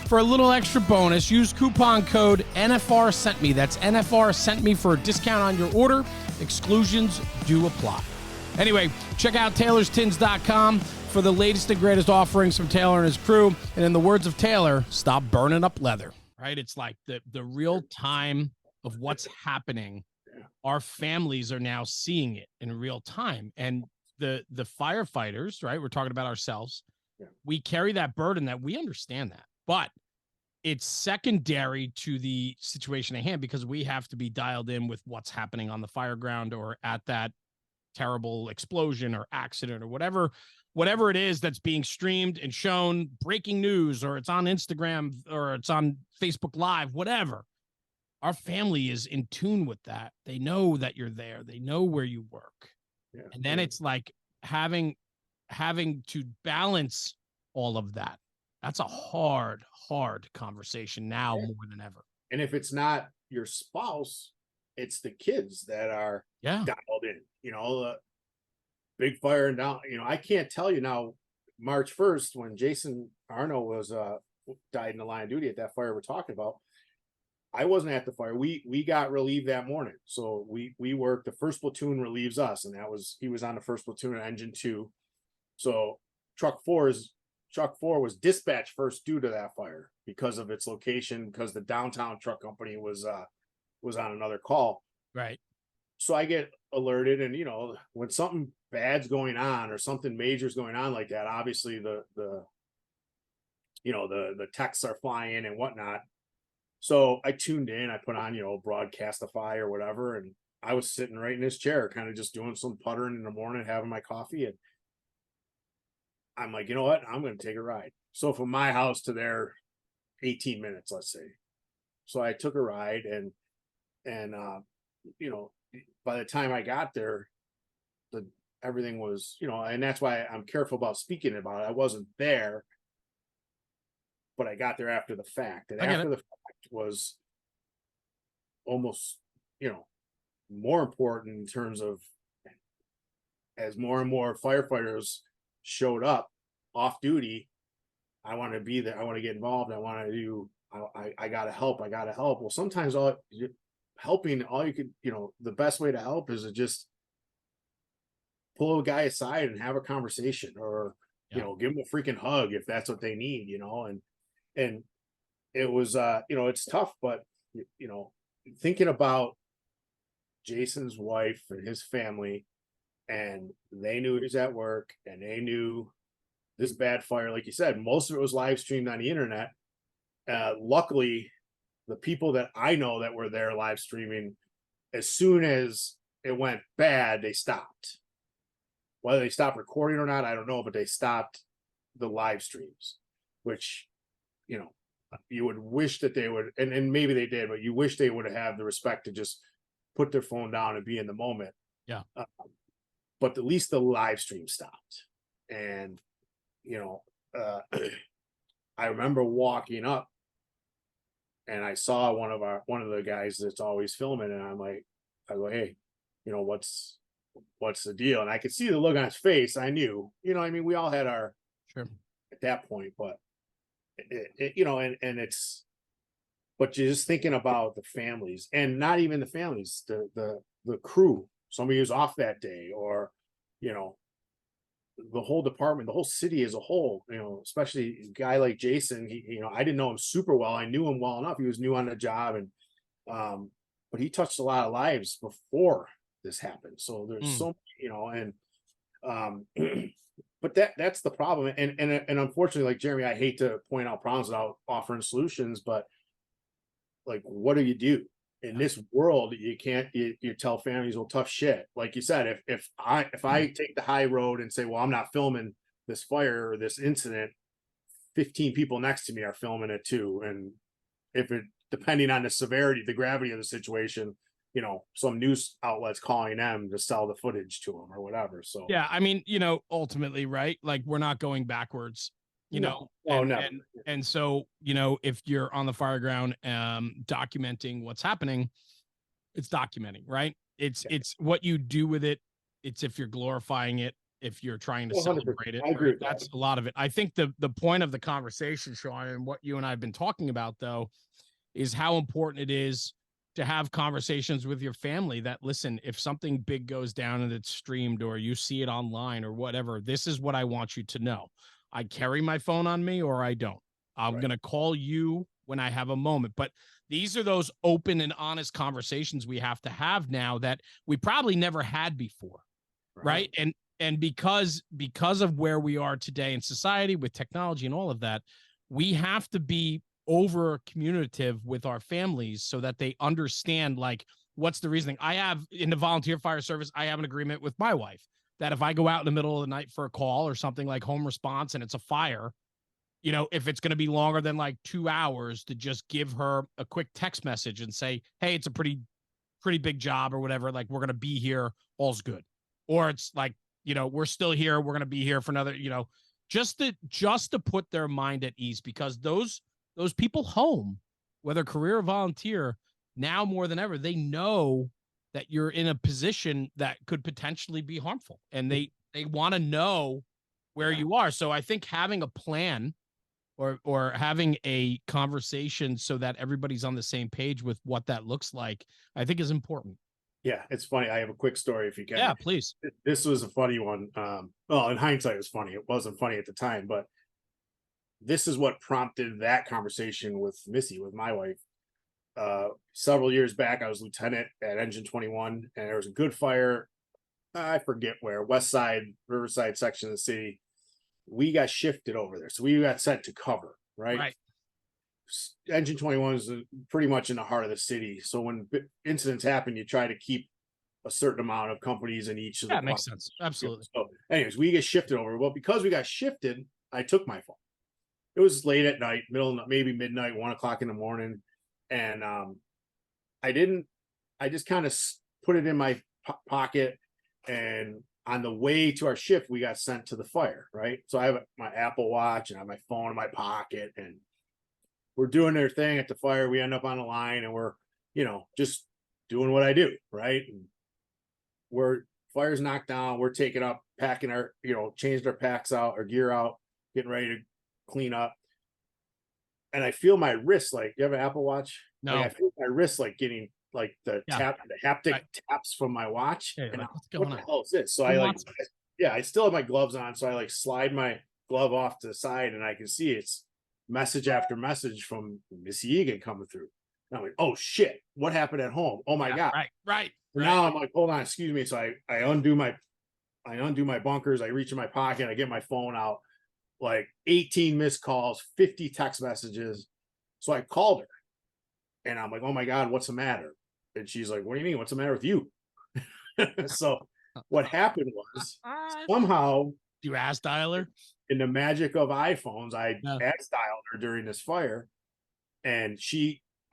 for a little extra bonus, use coupon code NFR Sent Me. That's NFR Sent Me for a discount on your order. Exclusions do apply. Anyway, check out taylorstins.com for the latest and greatest offerings from Taylor and his crew. And in the words of Taylor, stop burning up leather. Right? It's like the real time of what's happening. Our families are now seeing it in real time. And the firefighters, right? We're talking about ourselves. Yeah. We carry that burden that we understand that. But it's secondary to the situation at hand because we have to be dialed in with what's happening on the fire ground or at that terrible explosion or accident or whatever it is that's being streamed and shown, breaking news, or it's on Instagram or it's on Facebook Live, whatever. Our family is in tune with that. They know that you're there. They know where you work. Yeah. And then it's like having to balance all of that. That's a hard conversation now more than ever. And if it's not your spouse, it's the kids that are dialed in. big fire and down, I can't tell you now, March 1st, when Jason Arno was died in the line of duty at that fire we're talking about, I wasn't at the fire. We got relieved that morning. So we worked, the first platoon relieves us, and he was on the first platoon at engine 2. So truck 4 was dispatched first due to that fire because of its location, because the downtown truck company was on another call. Right. So I get alerted, and when something bad's going on or something major's going on like that, obviously the texts are flying and whatnot. So I tuned in, I put on, Broadcastify or whatever, and I was sitting right in this chair, kind of just doing some puttering in the morning, having my coffee, and I'm like, you know what? I'm going to take a ride. So from my house to there, 18 minutes, let's say. So I took a ride, and by the time I got there, everything was, and that's why I'm careful about speaking about it. I wasn't there, but I got there after the fact, and after the fact was almost, more important in terms of, as more and more firefighters showed up off duty, I want to be there. I want to get involved. I want to do, I got to help. Well, sometimes all you could, the best way to help is to just pull a guy aside and have a conversation, or, give them a freaking hug if that's what they need, and it was, it's tough, but, thinking about Jason's wife and his family, and they knew he was at work, and they knew this bad fire, like you said, most of it was live streamed on the internet. Luckily, the people that I know that were there live streaming, as soon as it went bad, they stopped. Whether they stopped recording or not, I don't know, but they stopped the live streams, which, you would wish that they would, and maybe they did, but you wish they would have the respect to just put their phone down and be in the moment. Yeah. But at least the live stream stopped. And, I remember walking up, and I saw one of the guys that's always filming, and I go, hey, what's the deal? And I could see the look on his face. I knew, we all had our, sure, at that point, but and it's, but you're just thinking about the families, and not even the families, the crew, somebody who's off that day, or, the whole department, the whole city as a whole, especially a guy like Jason. I didn't know him super well. I knew him well enough. He was new on the job, and, but he touched a lot of lives before this happened. So there's so, and, but that's the problem. And unfortunately, like Jeremy, I hate to point out problems without offering solutions, but like, what do you do in this world? You can't, you tell families, well, tough shit. Like you said, if I take the high road and say, well, I'm not filming this fire or this incident, 15 people next to me are filming it too. And if it, depending on the severity, the gravity of the situation, some news outlets calling them to sell the footage to them or whatever. So yeah, ultimately, right? Like, we're not going backwards, no. And so, if you're on the fire ground, documenting what's happening, it's documenting, right? It's what you do with it. It's if you're glorifying it, if you're trying to 100%. celebrate it. I agree with That's that. a lot of it. I think the point of the conversation, Sean, and what you and I have been talking about, though, is how important it is to have conversations with your family that, listen, if something big goes down and it's streamed, or you see it online or whatever, this is what I want you to know. I carry my phone on me, or I don't. I'm going to call you when I have a moment. But these are those open and honest conversations we have to have now that we probably never had before. Right. And because of where we are today in society with technology and all of that, we have to be over communicative with our families so that they understand, like, what's the reasoning. I have, in the volunteer fire service, I have an agreement with my wife that if I go out in the middle of the night for a call or something like home response and it's a fire, if it's going to be longer than like 2 hours, to just give her a quick text message and say, hey, it's a pretty big job or whatever. Like, we're going to be here. All's good. Or it's like, we're still here. We're going to be here for another, just to put their mind at ease, because those people home, whether career or volunteer, now more than ever, they know that you're in a position that could potentially be harmful, and they They want to know where you are. So I think having a plan or having a conversation so that everybody's on the same page with what that looks like, I think is important. Yeah, it's funny. I have a quick story if you can. Yeah, please. This was a funny one. Well, in hindsight, it was funny. It wasn't funny at the time, but this is what prompted that conversation with Missy, with my wife. Several years back, I was lieutenant at Engine 21, and there was a good fire. I forget where, West Side, Riverside section of the city. We got shifted over there, so we got sent to cover. Right. Engine 21 is pretty much in the heart of the city. So when incidents happen, you try to keep a certain amount of companies in each of the. That makes sense. Absolutely. So, anyways, we get shifted over. Well, because we got shifted, I took my phone. It was late at night, maybe midnight, 1 o'clock in the morning, and I just kind of put it in my pocket. And on the way to our shift, we got sent to the fire. Right. So I have my Apple Watch and I have my phone in my pocket, and we're doing their thing at the fire. We end up on the line, and we're, just doing what I do. Right. And fire's knocked down. We're taking up, packing our, changed our packs out, our gear out, getting ready to clean up. And I feel my wrist, like, you have an Apple Watch? No. Like, I feel my wrist like getting like the haptic taps from my watch. Yeah, and like, what's going what on? the hell is this? So I still have my gloves on. So I slide my glove off to the side, and I can see it's message after message from Miss Eagen coming through. And I'm like, oh shit, what happened at home? Oh my God. Right. Now I'm like, hold on, excuse me. So I undo my bunkers. I reach in my pocket. I get my phone out, like 18 missed calls, 50 text messages. So I called her, and I'm like, oh my God, what's the matter? And she's like, what do you mean? What's the matter with you? So what happened was, somehow, you ass dialer, in the magic of iPhones, I ass dialed her during this fire, and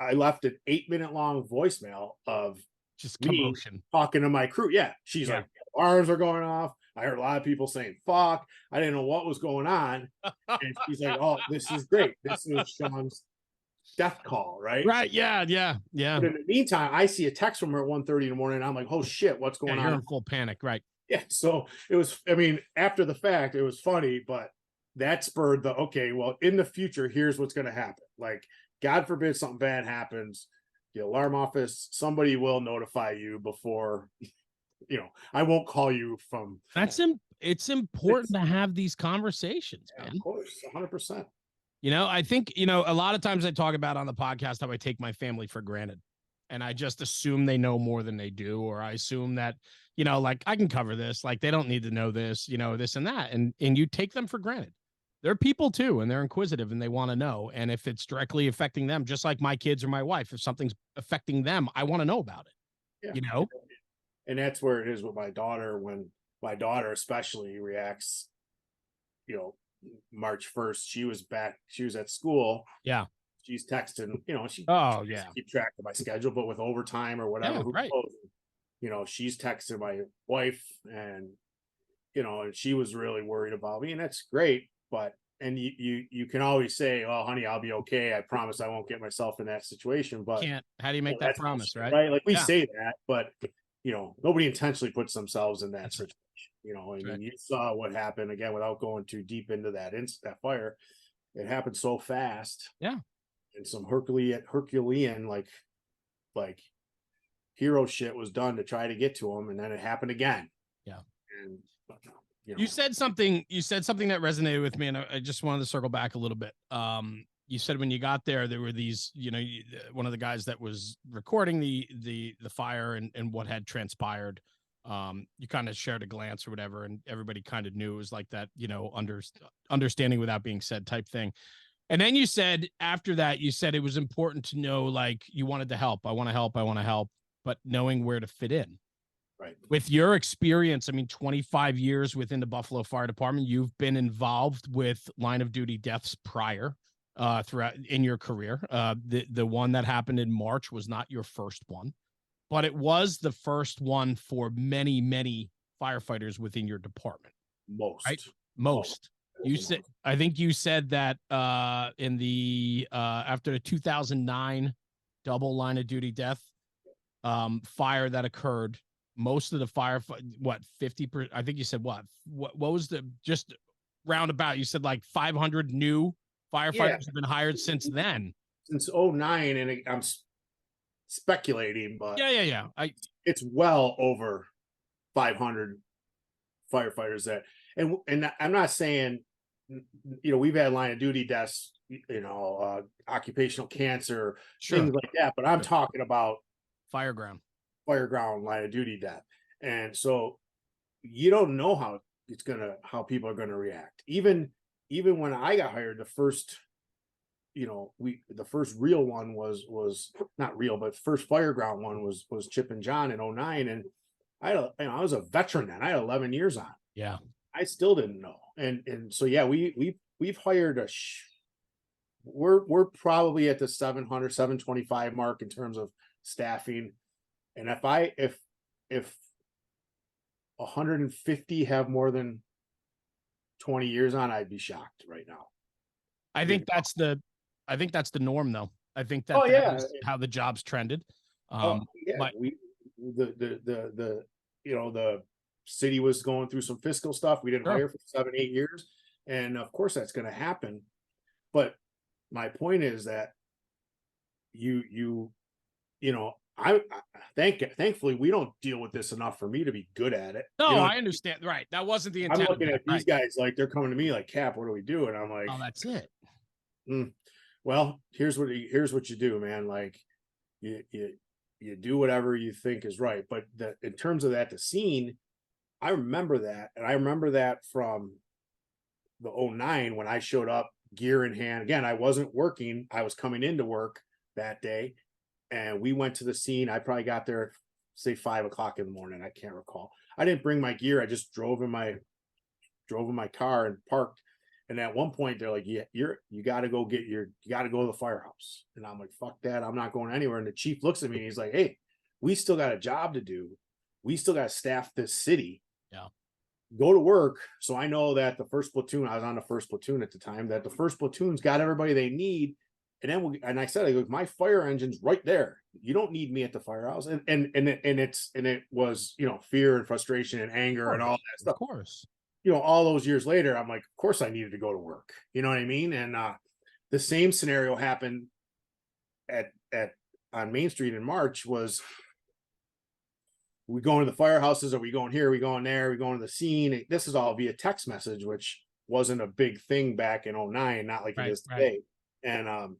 I left an 8-minute long voicemail of just commotion, talking to my crew. Yeah. She's like, alarms are going off. I heard a lot of people saying fuck. I didn't know what was going on. And she's like, oh, this is great. This is Sean's death call, right? Right. Yeah. But in the meantime, I see a text from her at 1:30 in the morning. And I'm like, oh shit, what's going on? You're in full panic, right? Yeah. So it was, after the fact, it was funny, but that spurred okay, well, in the future, here's what's going to happen. Like, God forbid something bad happens, the alarm office, somebody will notify you before, I won't call you from. It's important to have these conversations, man. Of course, 100%. I think, a lot of times I talk about on the podcast how I take my family for granted, and I just assume they know more than they do, or I assume that, like, I can cover this, like, they don't need to know this, this and that. And you take them for granted. They're people too, and they're inquisitive, and they want to know. And if it's directly affecting them, just like my kids or my wife, if something's affecting them, I want to know about it. Yeah. And that's where it is with my daughter. When my daughter especially reacts, March 1st, she was at school. Yeah. She's texting, she keep track of my schedule, but with overtime or whatever, she's texting my wife, and, and she was really worried about me, and that's great. But, and you can always say, oh, honey, I'll be okay. I promise I won't get myself in that situation. But how do you make that promise, right? Right. Like, we say that, but, nobody intentionally puts themselves in that situation. You saw what happened, again, without going too deep into that fire. It happened so fast. Yeah. And some Herculean, like hero shit was done to try to get to him. And then it happened again. Yeah. And, you said something that resonated with me, and I just wanted to circle back a little bit. You said when you got there were these, one of the guys that was recording the fire and what had transpired. You kind of shared a glance or whatever, and everybody kind of knew it was like that, understanding without being said type thing. And then you said, after that, it was important to know, like, you wanted to help. I want to help, but knowing where to fit in. Right. With your experience, 25 years within the Buffalo Fire Department, you've been involved with line of duty deaths prior, throughout in your career. The one that happened in March was not your first one, but it was the first one for many, many firefighters within your department. Most. I think you said that in the after the 2009 double line of duty death fire that occurred, most of the what 50%? I think you said what was the just roundabout? You said like 500 new firefighters have been hired since then. Since 09, and I'm speculating, but Yeah. It's well over 500 firefighters that, and I'm not saying, we've had line of duty deaths, occupational cancer, things like that, but I'm talking about fireground line of duty death. And so you don't know how people are gonna react. Even when I got hired, the first, the first real one was not real, but first fireground one was Chip and John in 09. And I was a veteran then. I had 11 years on. Yeah. I still didn't know. And so, yeah, we've hired we're probably at the 700, 725 mark in terms of staffing. And if 150 have more than 20 years on, I'd be shocked right now. I think that's the norm, though. I think that is how the job's trended. But the city was going through some fiscal stuff. We didn't hire for 7-8 years, and of course that's going to happen. But my point is that thankfully we don't deal with this enough for me to be good at it. No, I understand. Right, that wasn't the intent. I'm looking at these guys like they're coming to me like, Cap, what do we do? And I'm like, oh, that's it. Well, here's what you do, man. Like you do whatever you think is right. But in terms of the scene, I remember that. And I remember that from the 09 when I showed up gear in hand. Again, I wasn't working. I was coming into work that day. And we went to the scene. I probably got there at, say, 5 o'clock in the morning. I can't recall. I didn't bring my gear. I just drove in my car and parked. And at one point they're like, yeah, you got to go to the firehouse. And I'm like, fuck that. I'm not going anywhere. And the chief looks at me and he's like, hey, we still got a job to do. We still got to staff this city. Yeah. Go to work. So I know that the first platoon, I was on the first platoon at the time, that the first platoon's got everybody they need. And then and I said, I go, my fire engine's right there. You don't need me at the firehouse. And it was, fear and frustration and anger and all that stuff. Of course. All those years later, I'm like, of course I needed to go to work. You know what I mean? And the same scenario happened on Main Street in March. Was we going to the firehouses? Are we going here? Are we going there? Are we going to the scene? This is all via text message, which wasn't a big thing back in 09, not like it is today. And I'm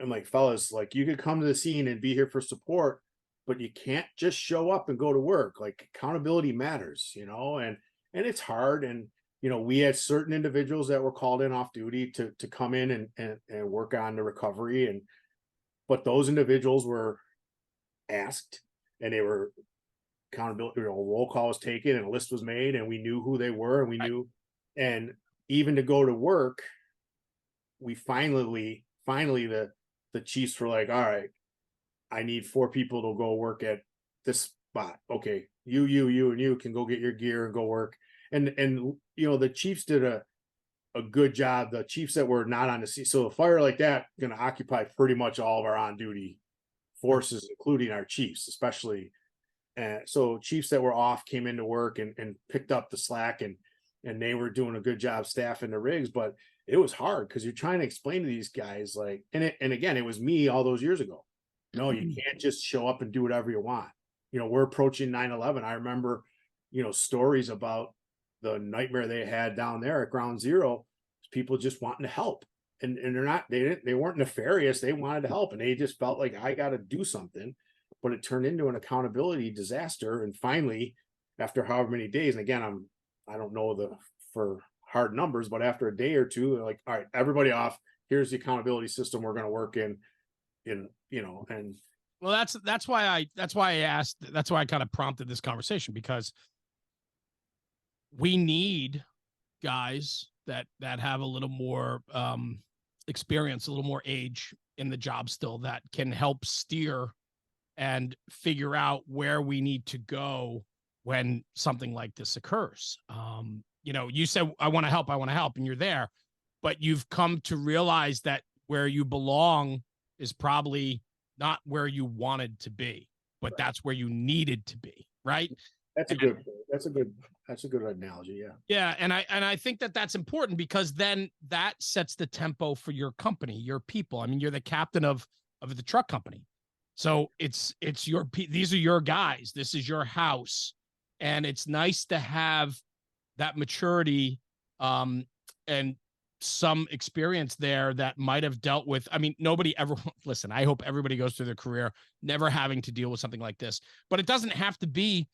like, fellas, like, you could come to the scene and be here for support, but you can't just show up and go to work. Like, accountability matters, and it's hard. And, we had certain individuals that were called in off duty to come in and work on the recovery. But those individuals were asked, and they were accountability, a roll call was taken and a list was made, and we knew who they were, and we knew, and even to go to work, we finally the chiefs were like, all right, I need 4 people to go work at this spot. Okay, you and you can go get your gear and go work. And the chiefs did a good job. The chiefs that were not on the scene, so a fire like that going to occupy pretty much all of our on duty forces, including our chiefs, especially. So chiefs that were off came into work and picked up the slack, and they were doing a good job staffing the rigs. But it was hard because you're trying to explain to these guys, like, and again, it was me all those years ago. No, you can't just show up and do whatever you want. We're approaching 9/11. I remember, stories about the nightmare they had down there at Ground Zero, people just wanting to help. And they weren't nefarious. They wanted to help, and they just felt like, I got to do something. But it turned into an accountability disaster. And finally, after however many days, and again, I don't know for hard numbers, but after a day or two, they're like, all right, everybody off. Here's the accountability system we're going to work in. And well, that's why I asked. That's why I kind of prompted this conversation, because we need guys that have a little more experience, a little more age in the job still, that can help steer and figure out where we need to go when something like this occurs. You said, I want to help, and you're there, but you've come to realize that where you belong is probably not where you wanted to be, but that's where you needed to be. right? That's a good, that's a good, that's a good analogy. Yeah. Yeah, and I think that that's important because then that sets the tempo for your company, your people. I mean, you're the captain of the truck company, so it's your these are your guys. This is your house, and it's nice to have that maturity, and some experience there that might have dealt with. I mean, nobody ever listen. I hope everybody goes through their career never having to deal with something like this, but it doesn't have to be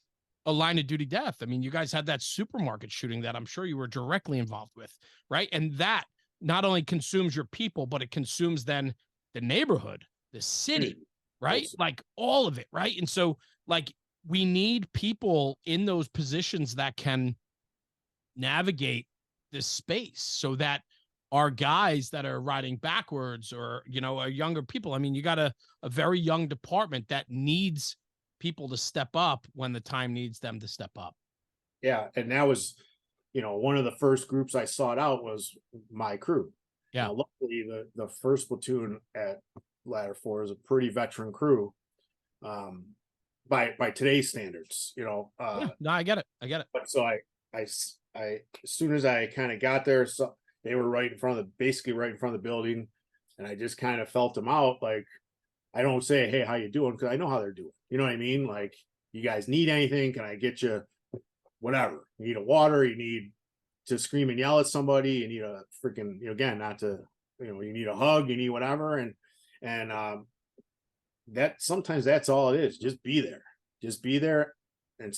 a line of duty death. I mean, you guys had that supermarket shooting that I'm sure you were directly involved with, right? And that not only consumes your people, but it consumes then the neighborhood, the city, right? Like all of it, right? And so, like, we need people in those positions that can navigate this space so that our guys that are riding backwards or, are younger people. I mean, you got a very young department that needs people to step up when the time needs them to step up. Yeah. And that was, one of the first groups I sought out was my crew. Yeah. Now, luckily, the first platoon at Ladder 4 is a pretty veteran crew, by today's standards. No, I get it. But so I as soon as I kind of got there, so they were basically right in front of the building, and I just kind of felt them out. Like, I don't say, "Hey, how you doing?" Because I know how they're doing. You know what I mean? Like, you guys need anything? Can I get you whatever? You need a water? You need to scream and yell at somebody? You need a freaking, again, not to, you need a hug? You need whatever? And that sometimes that's all it is. Just be there. Just be there and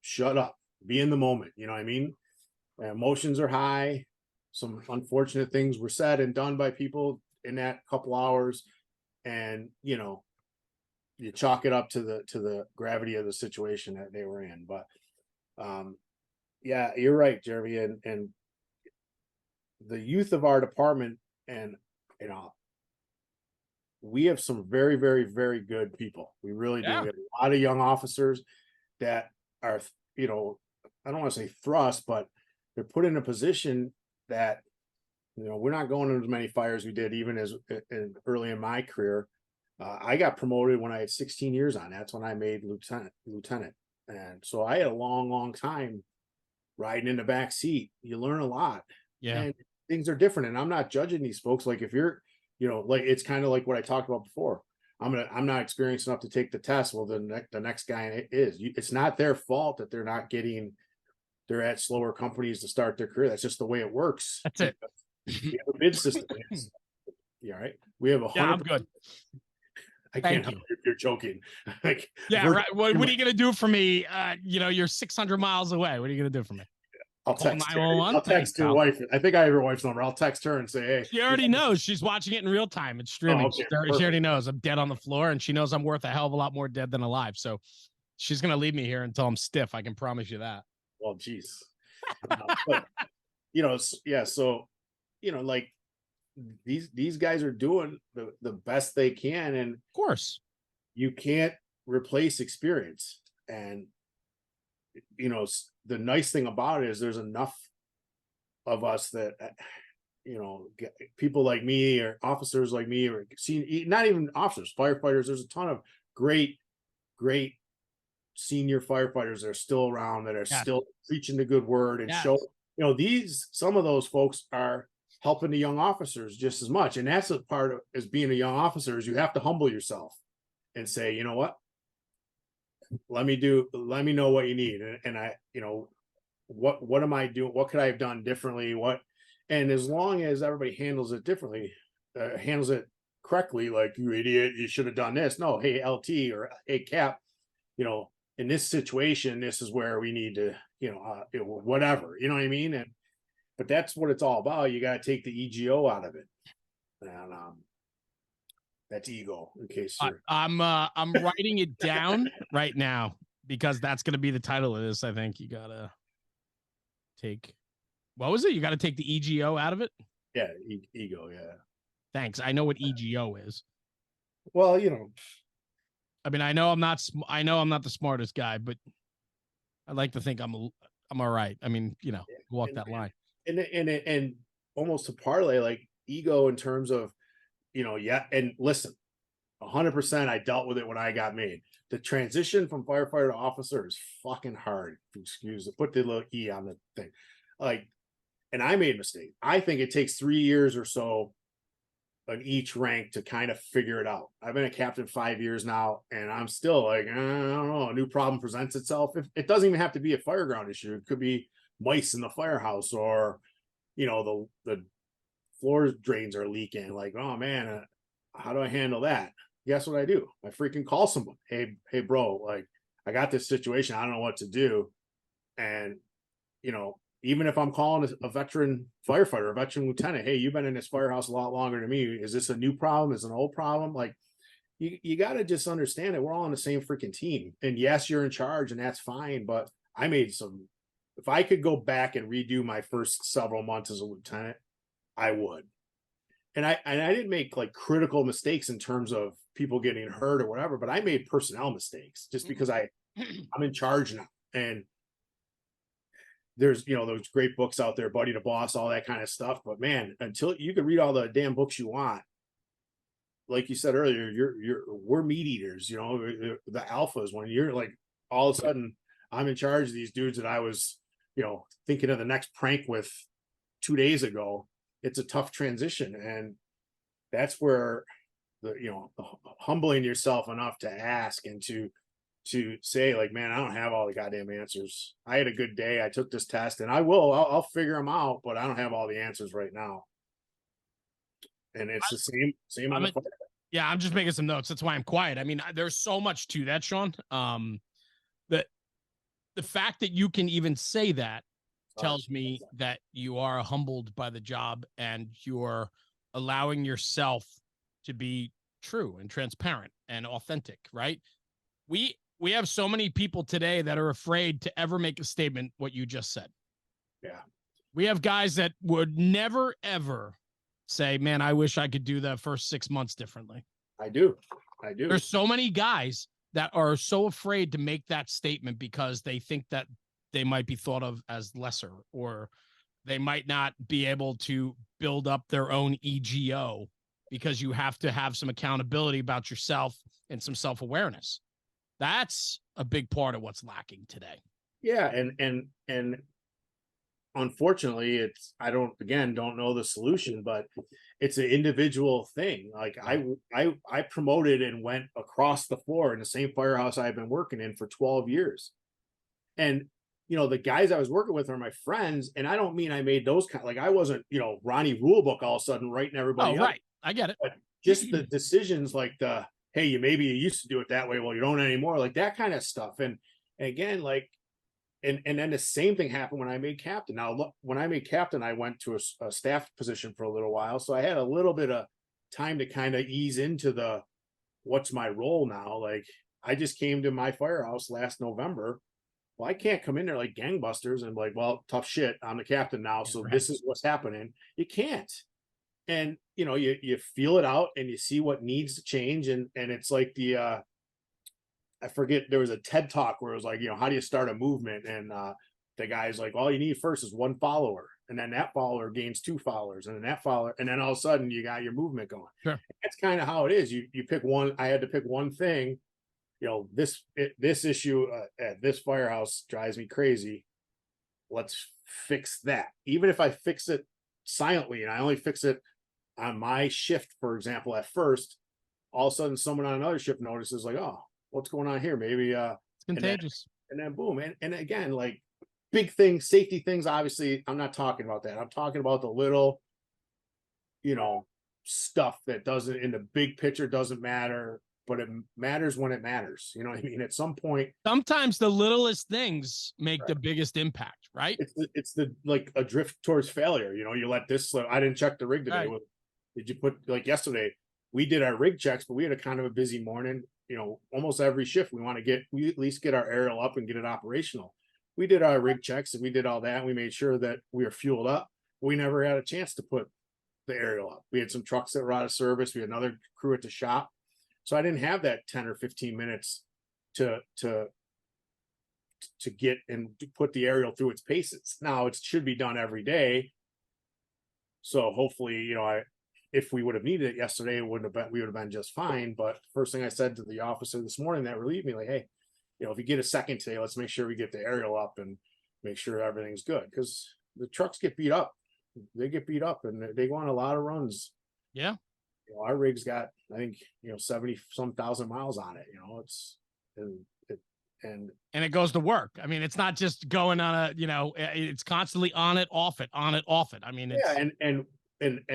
shut up. Be in the moment. You know what I mean? Emotions are high. Some unfortunate things were said and done by people in that couple hours, and you chalk it up to the gravity of the situation that they were in. But yeah, you're right, Jeremy, and the youth of our department, and we have some very, very, very good people. We really do. Yeah. We have a lot of young officers that are, I don't want to say thrust, but they're put in a position that, we're not going to as many fires we did even as early in my career. I got promoted when I had 16 years on. That's when I made lieutenant. And so I had a long, long time riding in the back seat. You learn a lot. Yeah. And things are different. And I'm not judging these folks. Like, if you're, like, it's kind of like what I talked about before. I'm not experienced enough to take the test. Well, the next guy is. It's not their fault that they're at slower companies to start their career. That's just the way it works. That's it. We have a bid system. Yeah, right. We have 100%. Yeah, I'm good. I can't help if you're joking. Like, yeah, right. What are you gonna do for me? You're 600 miles away. What are you gonna do for me? I'll text your wife. I think I have your wife's number. I'll text her and say, "Hey." She already knows. She's watching it in real time. It's streaming. She already knows I'm dead on the floor, and she knows I'm worth a hell of a lot more dead than alive. So she's gonna leave me here until I'm stiff. I can promise you that. Well, geez. But, yeah. So, like, these guys are doing the best they can, and of course you can't replace experience. And the nice thing about it is there's enough of us that people like me, or officers like me, or not even officers, firefighters. There's a ton of great senior firefighters that are still around, that are still preaching the good word and show, some of those folks are helping the young officers just as much. And that's a part of as being a young officer, is you have to humble yourself and say, you know what, let me know what you need. And I, what am I doing? What could I have done differently? And as long as everybody handles it differently, handles it correctly, like, you idiot, you should have done this. No, hey, LT, or hey, Cap, in this situation, this is where we need to, whatever, you know what I mean? But that's what it's all about. You got to take the EGO out of it. And that's ego, in case I'm writing it down right now, because that's going to be the title of this. I think you got to take, what was it? You got to take the EGO out of it? Yeah, ego, yeah. Thanks. I know what EGO is. Well, I mean, I know I'm not the smartest guy, but I like to think I'm all right. I mean, walk that line. And almost to parlay, like, ego in terms of, yeah. And listen, 100%. I dealt with it when I got made. The transition from firefighter to officer is fucking hard. Excuse it. Put the little E on the thing. Like, and I made a mistake. I think it takes 3 years or so on each rank to kind of figure it out. I've been a captain 5 years now, and I'm still like, I don't know, a new problem presents itself. It doesn't even have to be a fireground issue. It could be mice in the firehouse, or, you know, the floor drains are leaking. Like, oh man, how do I handle that? Guess what I do? I freaking call someone. Hey, bro, like, I got this situation. I don't know what to do. And, you know, even if I'm calling a veteran firefighter, a veteran lieutenant, hey, you've been in this firehouse a lot longer than me. Is this a new problem? Is it an old problem? Like, you got to just understand that we're all on the same freaking team. And yes, you're in charge, and that's fine. But I made some. If I could go back and redo my first several months as a lieutenant, I would. And I didn't make like critical mistakes in terms of people getting hurt or whatever, but I made personnel mistakes just because I'm in charge now. And there's, you know, those great books out there, Buddy the Boss, all that kind of stuff. But man, until you can read all the damn books you want, like you said earlier, we're meat eaters, you know, the alphas. When you're like, all of a sudden I'm in charge of these dudes that I was, you know, thinking of the next prank with 2 days ago. It's a tough transition. And that's where humbling yourself enough to ask and to say, like, man, I don't have all the goddamn answers. I had a good day. I took this test, and I'll figure them out, but I don't have all the answers right now. And it's the same on the fire. Yeah, I'm just making some notes. That's why I'm quiet. I mean, there's so much to that, Sean. That the fact that you can even say that tells me that you are humbled by the job, and you're allowing yourself to be true and transparent and authentic, right? We have so many people today that are afraid to ever make a statement what you just said. Yeah. We have guys that would never, ever say, man, I wish I could do the first 6 months differently. I do. There's so many guys that are so afraid to make that statement because they think that they might be thought of as lesser, or they might not be able to build up their own EGO, because you have to have some accountability about yourself and some self-awareness. That's a big part of what's lacking today. Yeah. And unfortunately, I don't know the solution, but it's an individual thing. Like, I promoted and went across the floor in the same firehouse I've been working in for 12 years. And, you know, the guys I was working with are my friends, and I don't mean I made those kind, like, I wasn't, you know, Ronnie Rulebook all of a sudden writing everybody up. Right. I get it. But just the decisions, like hey, you used to do it that way, well, you don't anymore, like that kind of stuff. And again, like, and then the same thing happened when I made captain. Now, look, when I made captain, I went to a staff position for a little while, so I had a little bit of time to kind of ease into what's my role now. Like, I just came to my firehouse last November. Well, I can't come in there like gangbusters and like, well, tough shit, I'm the captain now, so right, this is what's happening. You can't. And, you know, you feel it out and you see what needs to change. And it's like I forget, there was a TED talk where it was like, you know, how do you start a movement? And the guy's like, all you need first is one follower. And then that follower gains 2 followers. And then that follower. And then all of a sudden you got your movement going. Sure. That's kind of how it is. You pick one. I had to pick one thing. You know, this issue at this firehouse drives me crazy. Let's fix that. Even if I fix it silently and I only fix it on my shift, for example, at first, all of a sudden someone on another shift notices, like, oh, what's going on here? Maybe it's contagious. And then boom. And again, like, big things, safety things, obviously, I'm not talking about that. I'm talking about the little, you know, stuff that doesn't, in the big picture, doesn't matter, but it matters when it matters. You know what I mean? At some point, sometimes the littlest things make the biggest impact, right? It's the like a drift towards failure. You know, you let this slip. I didn't check the rig today. Right. Did you put, like, yesterday we did our rig checks, but we had a kind of a busy morning. You know, almost every shift we at least get our aerial up and get it operational. We did our rig checks and we did all that. And we made sure that we were fueled up. We never had a chance to put the aerial up. We had some trucks that were out of service. We had another crew at the shop. So I didn't have that 10 or 15 minutes to get and put the aerial through its paces. Now it should be done every day. So hopefully, you know, if we would have needed it yesterday, it wouldn't have been, we would have been just fine. But first thing I said to the officer this morning that relieved me, like, hey, if you get a second today, let's make sure we get the aerial up and make sure everything's good, because the trucks get beat up. They get beat up and they go on a lot of runs. Yeah. Our rig's got, I think, 70 some thousand miles on it. It's and it goes to work. I mean, it's not just going on a, it's constantly on it, off it, on it, off it. I mean, it's, yeah, and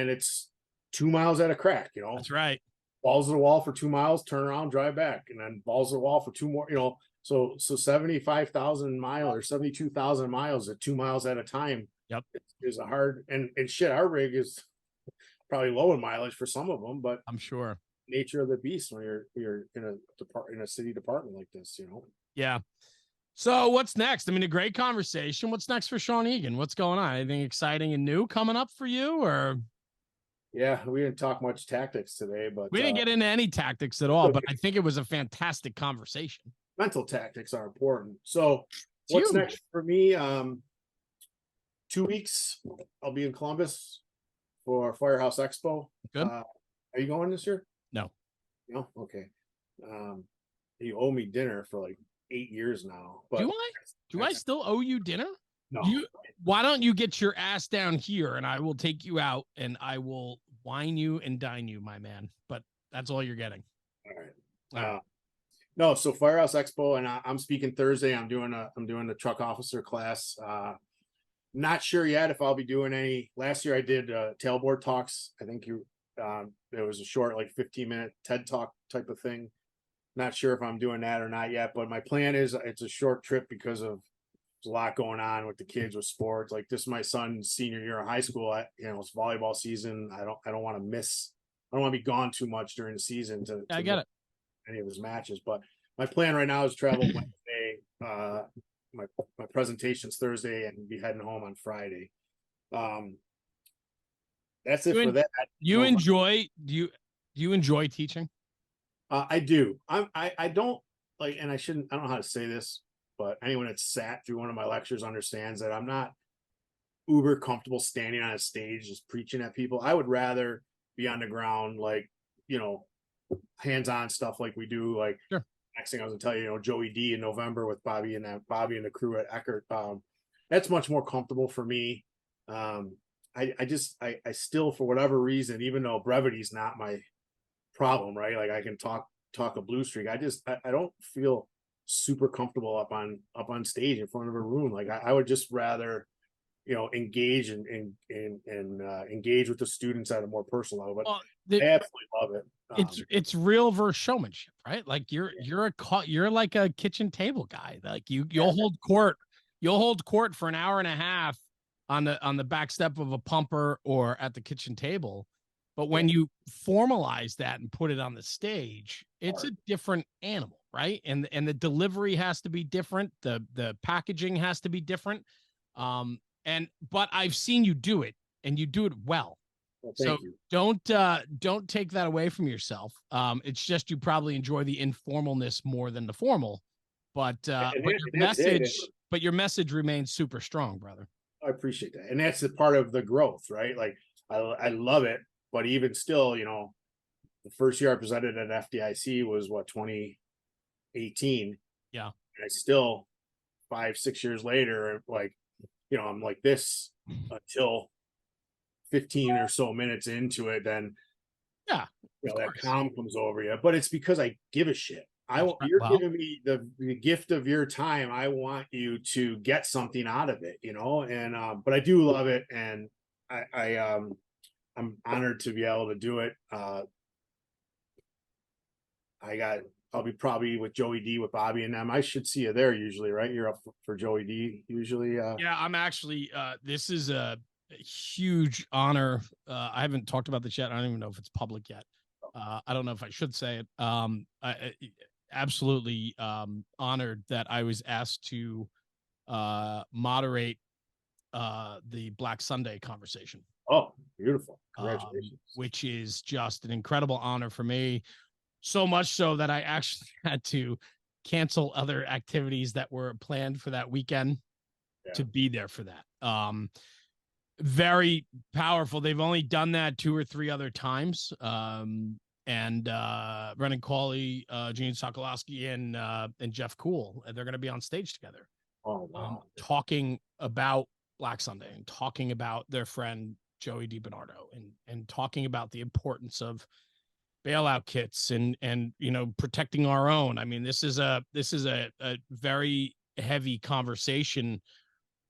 it's 2 miles at a crack. That's right. Balls to the wall for 2 miles, turn around, drive back, and then balls to the wall for 2 more. So 75,000 miles or 72,000 miles at 2 miles at a time. Yep, is a hard and shit. Our rig is probably low in mileage for some of them, but I'm sure nature of the beast when you're in a city department like this. Yeah. So what's next? I mean, a great conversation. What's next for Sean Eagen? What's going on? Anything exciting and new coming up for you, or? Yeah, we didn't talk much tactics today, but we didn't get into any tactics at all, but I think it was a fantastic conversation. Mental tactics are important. So what's next for me? 2 weeks, I'll be in Columbus for Firehouse Expo. Good. Are you going this year? No. No? Okay. You owe me dinner for like 8 years now. But do I still owe you dinner? No. Why don't you get your ass down here and I will take you out and I will wine you and dine you, my man. But that's all you're getting. All right. No, so Firehouse Expo, and I'm speaking Thursday. I'm doing the truck officer class. Not sure yet if I'll be doing any. Last year I did tailboard talks. I think there was a short, like 15-minute TED talk type of thing. Not sure if I'm doing that or not yet, but my plan is it's a short trip because of there's a lot going on with the kids with sports. Like this is my son's senior year of high school. It's volleyball season. I don't want to miss. I don't want to be gone too much during the season to I get it. Any of his matches. But my plan right now is travel Wednesday. My presentation's Thursday and be heading home on Friday. That's it for that. You enjoy? Do you enjoy teaching? I do. I don't like, and I don't know how to say this, but anyone that's sat through one of my lectures understands that I'm not uber comfortable standing on a stage just preaching at people. I would rather be on the ground, like, hands-on stuff like we do. Like, sure. Next thing I was gonna tell you, Joey D in November with Bobby and the crew at Eckert. That's much more comfortable for me. I still, for whatever reason, even though brevity's not my problem, right? Like I can talk a blue streak. I don't feel super comfortable up on stage in front of a room. Like I would just rather, engage and engage with the students at a more personal level. But I absolutely love it. It's real versus showmanship, right? Like you're like a kitchen table guy. Like you'll hold court for an hour and a half on the back step of a pumper or at the kitchen table. But when you formalize that and put it on the stage, it's a different animal, right? And the delivery has to be different. The packaging has to be different. But I've seen you do it and you do it well. Well, thank you. Don't take that away from yourself. It's just you probably enjoy the informalness more than the formal, but your message remains super strong, brother. I appreciate that, and that's the part of the growth, right? Like I love it, but even still, the first year I presented at FDIC was 2018. Yeah, and I still 5-6 years later, like I'm like this until 15 or so minutes into it, then that calm comes over you. But it's because I give a shit. You're giving me the gift of your time. I want you to get something out of it, and but I do love it, and I'm honored to be able to do it. I'll be probably with Joey D, with Bobby and them. I should see you there usually, right? You're up for Joey D usually. Yeah, I'm actually this is a huge honor. I haven't talked about this yet. I don't even know if it's public yet. I don't know if I should say it. I absolutely honored that I was asked to moderate the Black Sunday conversation. Oh, beautiful. Congratulations. Which is just an incredible honor for me. So much so that I actually had to cancel other activities that were planned for that weekend to be there for that. Very powerful. They've only done that 2 or 3 other times. And Brendan Cawley, Gene Sokolowski, and Jeff Cool, they're going to be on stage together, Oh, wow. talking about Black Sunday and talking about their friend Joey DiBernardo and talking about the importance of bailout kits and protecting our own. I mean, this is a very heavy conversation.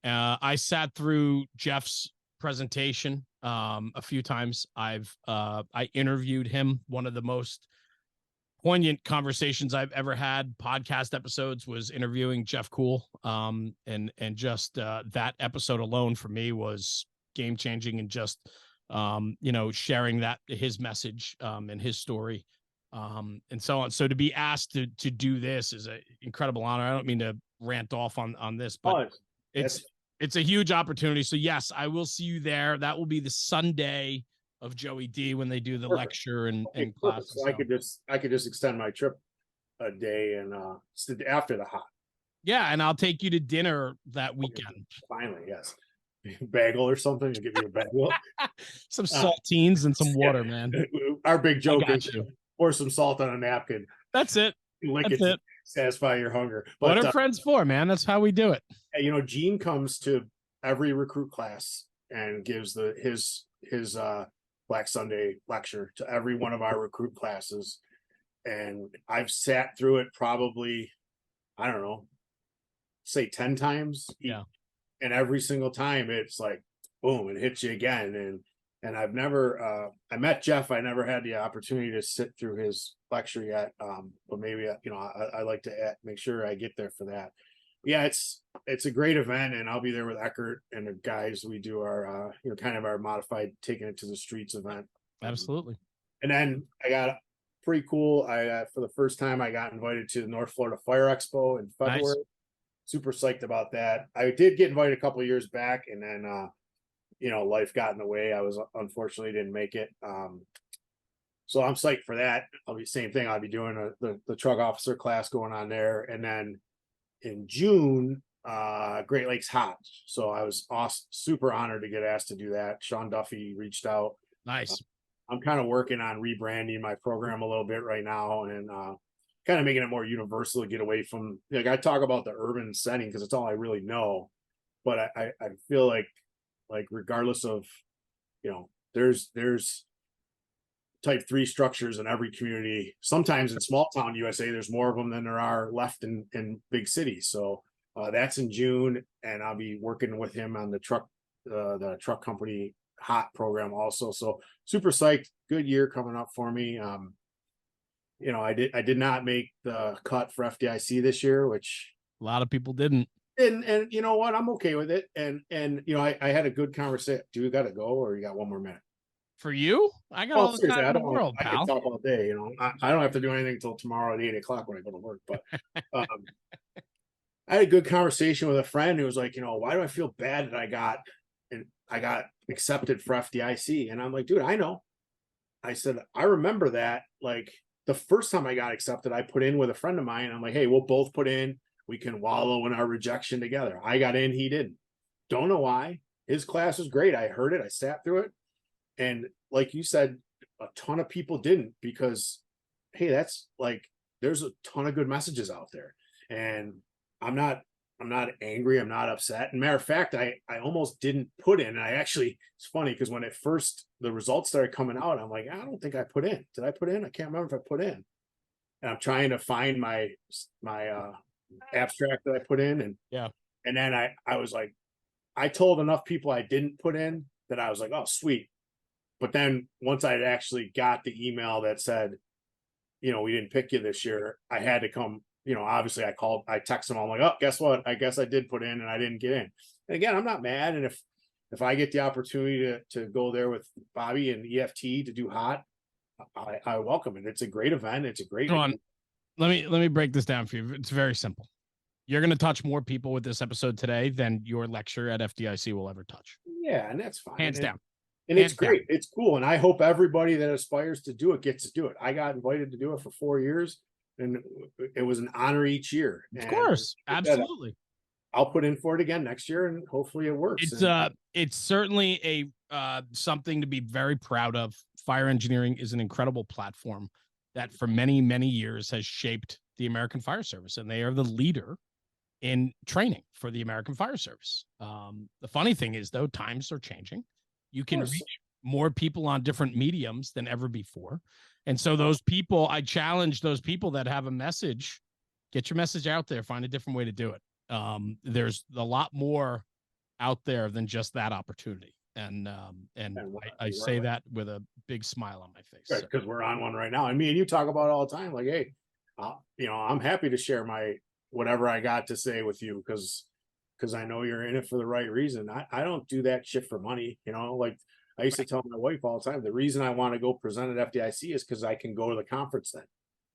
I sat through Jeff's presentation a few times. I interviewed him. One of the most poignant conversations I've ever had, podcast episodes, was interviewing Jeff Cool. And just that episode alone for me was game changing, and just sharing that his message and his story and so on. So to be asked to do this is an incredible honor. I don't mean to rant off on this, but it's a huge opportunity. So yes, I will see you there. That will be the Sunday of Joey D when they do the lecture and class. So I could just extend my trip a day and after the hot. Yeah, and I'll take you to dinner that weekend. Finally, yes. Bagel or something. You give me a bagel. Some saltines and some water, man. Our big joke is pour some salt on a napkin. That's it. Lick it. Satisfy your hunger. But, what are friends for, man? That's how we do it. Gene comes to every recruit class and gives his Black Sunday lecture to every one of our recruit classes. And I've sat through it probably, I don't know, say 10 times. Yeah. And every single time it's like, boom, it hits you again. And I've never, I met Jeff. I never had the opportunity to sit through his lecture yet. But maybe, I like to make sure I get there for that. Yeah, it's a great event, and I'll be there with Eckert and the guys. We do our, kind of our modified taking it to the streets event. Absolutely. And then I got pretty cool. For the first time, I got invited to the North Florida Fire Expo in February. Nice. Super psyched about that. I did get invited a couple of years back, and then, life got in the way. I was unfortunately didn't make it. So I'm psyched for that. Same thing. I'll be doing the truck officer class going on there. And then in June, Great Lakes Hot. So I was super honored to get asked to do that. Sean Duffy reached out. Nice. I'm kind of working on rebranding my program a little bit right now, and kind of making it more universal to get away from, I talk about the urban setting because it's all I really know. But I feel like regardless of, there's type 3 structures in every community. Sometimes in small town USA, there's more of them than there are left in big cities. So that's in June, and I'll be working with him on the truck company hot program also. So super psyched. Good year coming up for me. I did not make the cut for FDIC this year, which a lot of people didn't. And you know what? I'm okay with it. And I had a good conversation. Do you got to go, or you got one more minute? For you? I got all the time in the world, pal. I can talk all day. I don't have to do anything until tomorrow at 8 o'clock when I go to work. But I had a good conversation with a friend who was like, why do I feel bad that I got accepted for FDIC? And I'm like, dude, I know. I said, I remember that. Like the first time I got accepted, I put in with a friend of mine. I'm like, hey, we'll both put in. We can wallow in our rejection together. I got in, he didn't. Don't know why. His class was great. I heard it. I sat through it. And like you said, a ton of people didn't, because, hey, that's like, there's a ton of good messages out there. And I'm not angry. I'm not upset. And matter of fact, I almost didn't put in. And it's funny because when the results started coming out, I'm like, I don't think I put in. Did I put in? I can't remember if I put in. And I'm trying to find my abstract that I put in. And yeah. And then I was like, I told enough people I didn't put in that I was like, oh, sweet. But then once I actually got the email that said, we didn't pick you this year, I had to come, obviously I texted them. I'm like, oh, guess what? I guess I did put in and I didn't get in. And again, I'm not mad. And if I get the opportunity to go there with Bobby and EFT to do hot, I welcome it. It's a great event. It's a great. Come on. Let me break this down for you. It's very simple. You're going to touch more people with this episode today than your lecture at FDIC will ever touch. Yeah. And that's fine. Hands down. And it's great. It's cool. And I hope everybody that aspires to do it gets to do it. I got invited to do it for 4 years, and it was an honor each year. Of course. Absolutely. I'll put in for it again next year, and hopefully it works. It's certainly a something to be very proud of. Fire engineering is an incredible platform that for many, many years has shaped the American Fire Service, and they are the leader in training for the American Fire Service. The funny thing is, though, times are changing. You can reach more people on different mediums than ever before. And so those people, I challenge those people that have a message, get your message out there, find a different way to do it. There's a lot more out there than just that opportunity. And I say that with a big smile on my face. Right, because we're on one right now. And me and you talk about it all the time. Like, hey, I'm happy to share my whatever I got to say with you because I know you're in it for the right reason. I don't do that shit for money. Like I used to tell my wife all the time, the reason I want to go present at FDIC is because I can go to the conference then.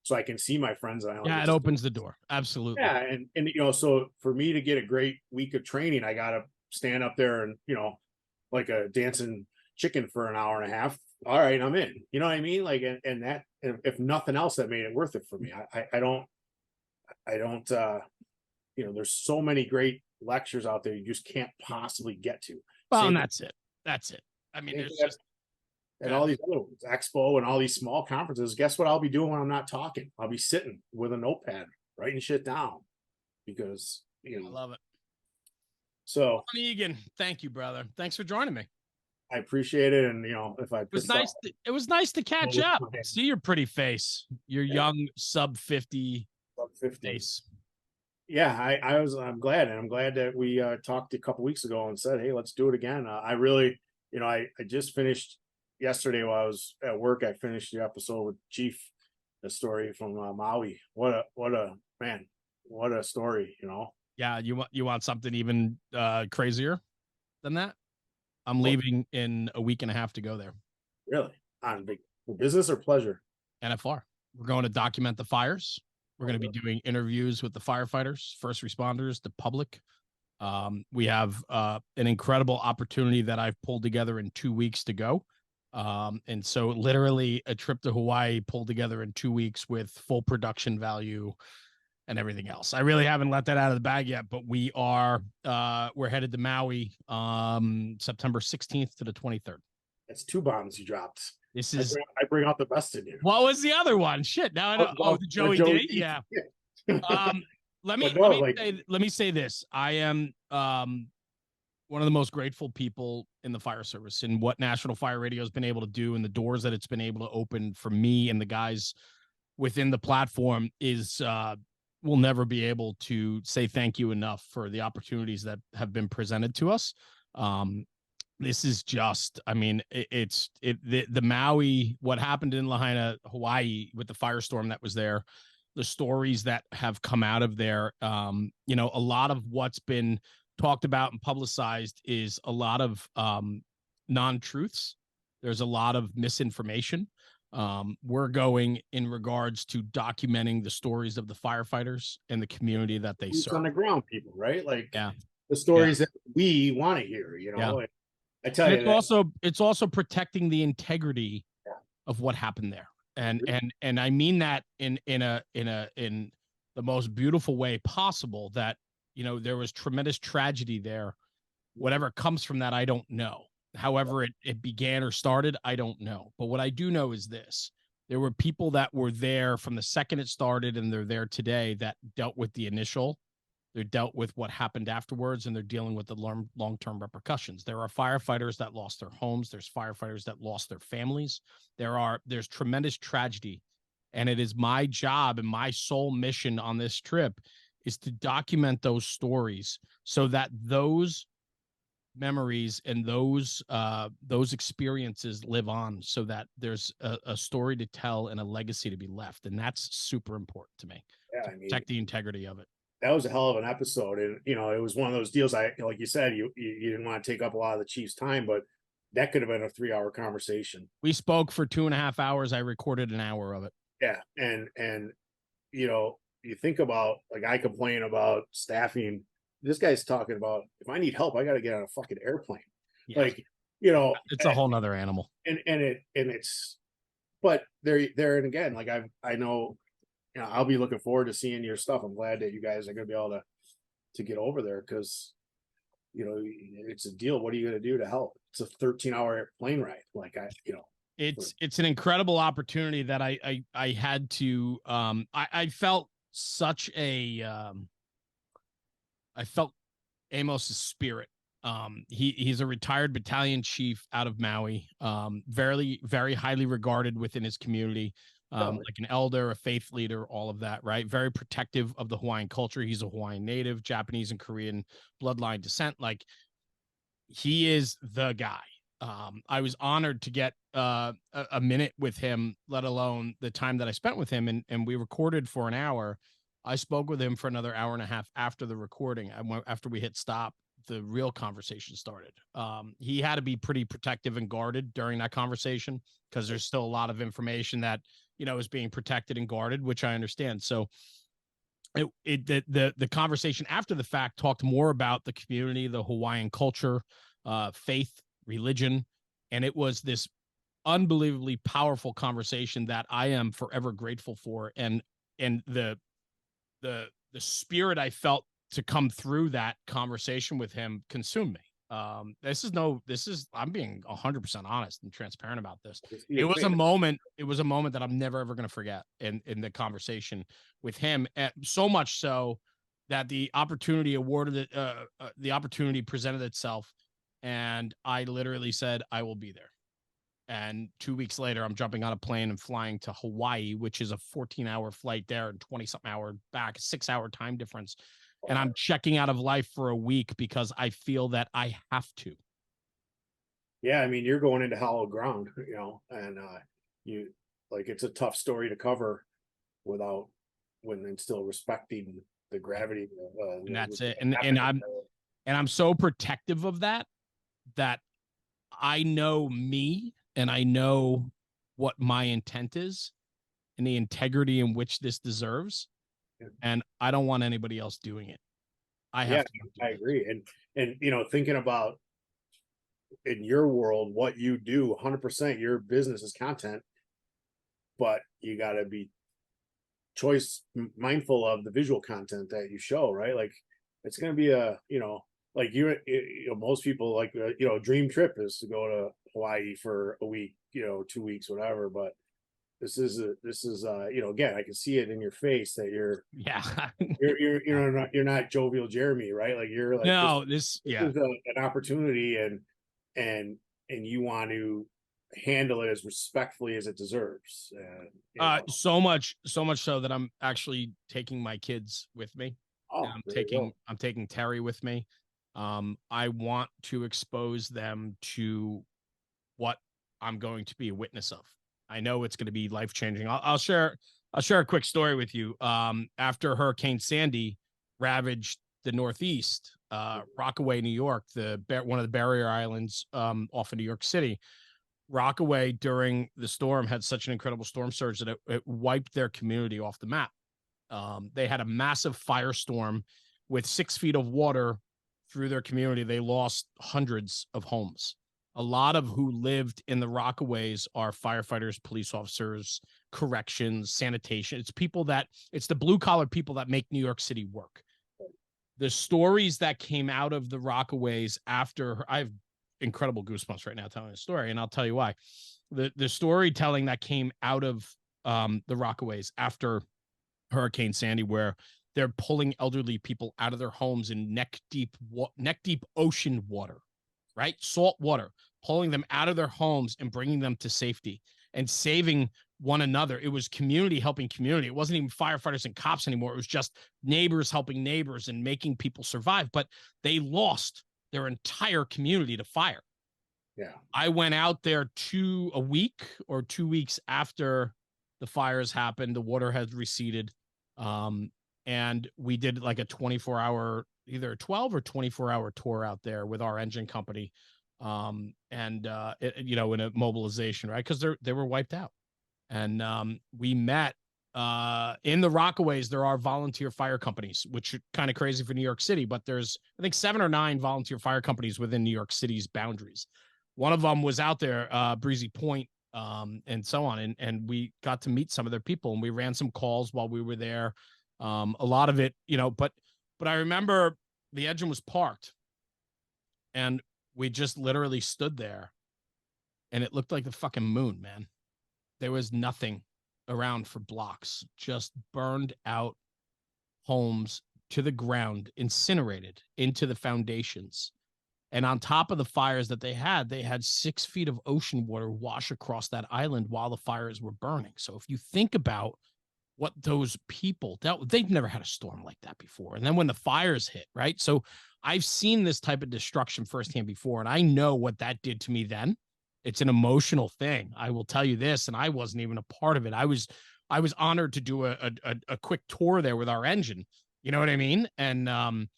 So I can see my friends. It opens the door. Absolutely. Yeah. And so for me to get a great week of training, I got to stand up there and, like a dancing chicken for an hour and a half. All right, I'm in. You know what I mean? Like, and that, if nothing else, that made it worth it for me. I don't, there's so many great lectures out there you just can't possibly get to. Well, and that's it. That's it. I mean, there's just. And all these other ones, Expo and all these small conferences, guess what I'll be doing when I'm not talking? I'll be sitting with a notepad, writing shit down because, I love it. So, Sean Eagen, thank you, brother. Thanks for joining me. I appreciate it. And, if I, it was nice to catch up. See your pretty face, your young sub 50 face. Yeah, I'm glad. And I'm glad that we talked a couple weeks ago and said, hey, let's do it again. I really, I just finished yesterday while I was at work. I finished the episode with Chief, the story from Maui. What a story, Yeah, you want something even crazier than that? I'm leaving in a week and a half to go there. Really? On big business or pleasure? NFR. We're going to document the fires. We're going to be doing interviews with the firefighters, first responders, the public. We have an incredible opportunity that I've pulled together in 2 weeks to go. And so literally a trip to Hawaii pulled together in 2 weeks with full production value and everything else. I really haven't let that out of the bag yet, but we're headed to Maui September 16th to the 23rd. That's 2 bombs you dropped. I bring out the best in you. What was the other one? Shit. Now I know. The Joey D. Yeah. Let me say this. I am one of the most grateful people in the fire service and what National Fire Radio has been able to do and the doors that it's been able to open for me and the guys within the platform is we'll never be able to say thank you enough for the opportunities that have been presented to us. This is just, I mean, the Maui, what happened in Lahaina, Hawaii with the firestorm that was there, the stories that have come out of there, a lot of what's been talked about and publicized is a lot of non-truths. There's a lot of misinformation. We're going in regards to documenting the stories of the firefighters and the community that they serve. On the ground people, right? Like the stories that we want to hear, I tell you, it's also protecting the integrity of what happened there. And I mean that in the most beautiful way possible, that, there was tremendous tragedy there. Whatever comes from that, I don't know. However it began or started, I don't know. But what I do know is this. There were people that were there from the second it started, and they're there today, that dealt with the initial. They're dealt with what happened afterwards, and they're dealing with the long-term repercussions. There are firefighters that lost their homes. There's firefighters that lost their families. There's tremendous tragedy. And it is my job and my sole mission on this trip is to document those stories so that those memories and those experiences live on, so that there's a story to tell and a legacy to be left. And that's super important to me. Yeah, protect the integrity of it. That was a hell of an episode. And, it was one of those deals. Like you said, you didn't want to take up a lot of the Chiefs' time, but that could have been a 3-hour conversation. We spoke for 2.5 hours. I recorded an hour of it. Yeah. And, you think about, like, I complain about staffing. This guy's talking about, if I need help, I got to get on a fucking airplane. Yeah. Like, it's a whole nother animal. But there, and again, like I know, I'll be looking forward to seeing your stuff. I'm glad that you guys are going to be able to get over there because, you know, it's a deal. What are you going to do to help? It's a 13-hour plane ride. Like it's an incredible opportunity that I had to, I felt such a, I felt Amos's spirit. He's a retired battalion chief out of Maui, very, very highly regarded within his community, like an elder, a faith leader, all of that, right? Very protective of the Hawaiian culture. He's a Hawaiian native, Japanese and Korean bloodline descent. Like, he is the guy. I was honored to get a minute with him, let alone the time that I spent with him. And we recorded for an hour. I spoke with him for another hour and a half after the recording. After we hit stop, the real conversation started. He had to be pretty protective and guarded during that conversation because there's still a lot of information that, you know, is being protected and guarded, which I understand. So the conversation after the fact talked more about the community, the Hawaiian culture, faith, religion, and it was this unbelievably powerful conversation that I am forever grateful for. And the spirit I felt to come through that conversation with him consumed me. I'm being 100% honest and transparent about this. It was a moment that I'm never ever going to forget in the conversation with him. So much so that the opportunity presented itself, and I literally said, I will be there. And 2 weeks later, I'm jumping on a plane and flying to Hawaii, which is a 14-hour flight there and 20-something hour back, 6-hour time difference. And I'm checking out of life for a week because I feel that I have to. Yeah, I mean, you're going into hollow ground, you know, and you like it's a tough story to cover without when still respecting the gravity. And that's it. And I'm so protective of that I know me and I know what my intent is and the integrity in which this deserves. And I don't want anybody else doing it. I agree. And you know, thinking about in your world, what you do, 100% your business is content, but you got to be mindful of the visual content that you show, right? Like it's going to be like most people like, dream trip is to go to Hawaii for a week, 2 weeks, whatever. But this is again, I can see it in your face that you're not jovial Jeremy, right? Like you're like, this is an opportunity and you want to handle it as respectfully as it deserves. So much so that I'm actually taking my kids with me. I'm taking Terry with me. I want to expose them to what I'm going to be a witness of. I know it's going to be life-changing. I'll share a quick story with you. After Hurricane Sandy ravaged the Northeast, Rockaway, New York, one of the barrier islands off of New York City, Rockaway during the storm had such an incredible storm surge that it wiped their community off the map. They had a massive firestorm with 6 feet of water through their community. They lost hundreds of homes. A lot of who lived in the Rockaways are firefighters, police officers, corrections, sanitation. It's the blue collar people that make New York City work. The stories that came out of the Rockaways I have incredible goosebumps right now telling the story, and I'll tell you why. The storytelling that came out of the Rockaways after Hurricane Sandy, where they're pulling elderly people out of their homes in neck deep ocean water, right? Salt water, pulling them out of their homes and bringing them to safety and saving one another. It was community helping community. It wasn't even firefighters and cops anymore. It was just neighbors helping neighbors and making people survive. But they lost their entire community to fire. Yeah. I went out there a week or 2 weeks after the fires happened. The water had receded. And we did like a 24-hour, either a 12 or 24-hour tour out there with our engine company. In a mobilization, right? Because they were wiped out. And we met in the Rockaways. There are volunteer fire companies, which are kind of crazy for New York City, but there's, I think, 7 or 9 volunteer fire companies within New York City's boundaries. One of them was out there, Breezy Point, and so on. And we got to meet some of their people, and we ran some calls while we were there. A lot of it, but I remember the engine was parked, and we just literally stood there, and it looked like the fucking moon, man. There was nothing around for blocks, just burned out homes to the ground, incinerated into the foundations. And on top of the fires that they had 6 feet of ocean water wash across that island while the fires were burning. So if you think about what those people dealt, they've never had a storm like that before. And then when the fires hit, right? So I've seen this type of destruction firsthand before, and I know what that did to me then. It's an emotional thing. I will tell you this, and I wasn't even a part of it. I was honored to do a quick tour there with our engine. You know what I mean? And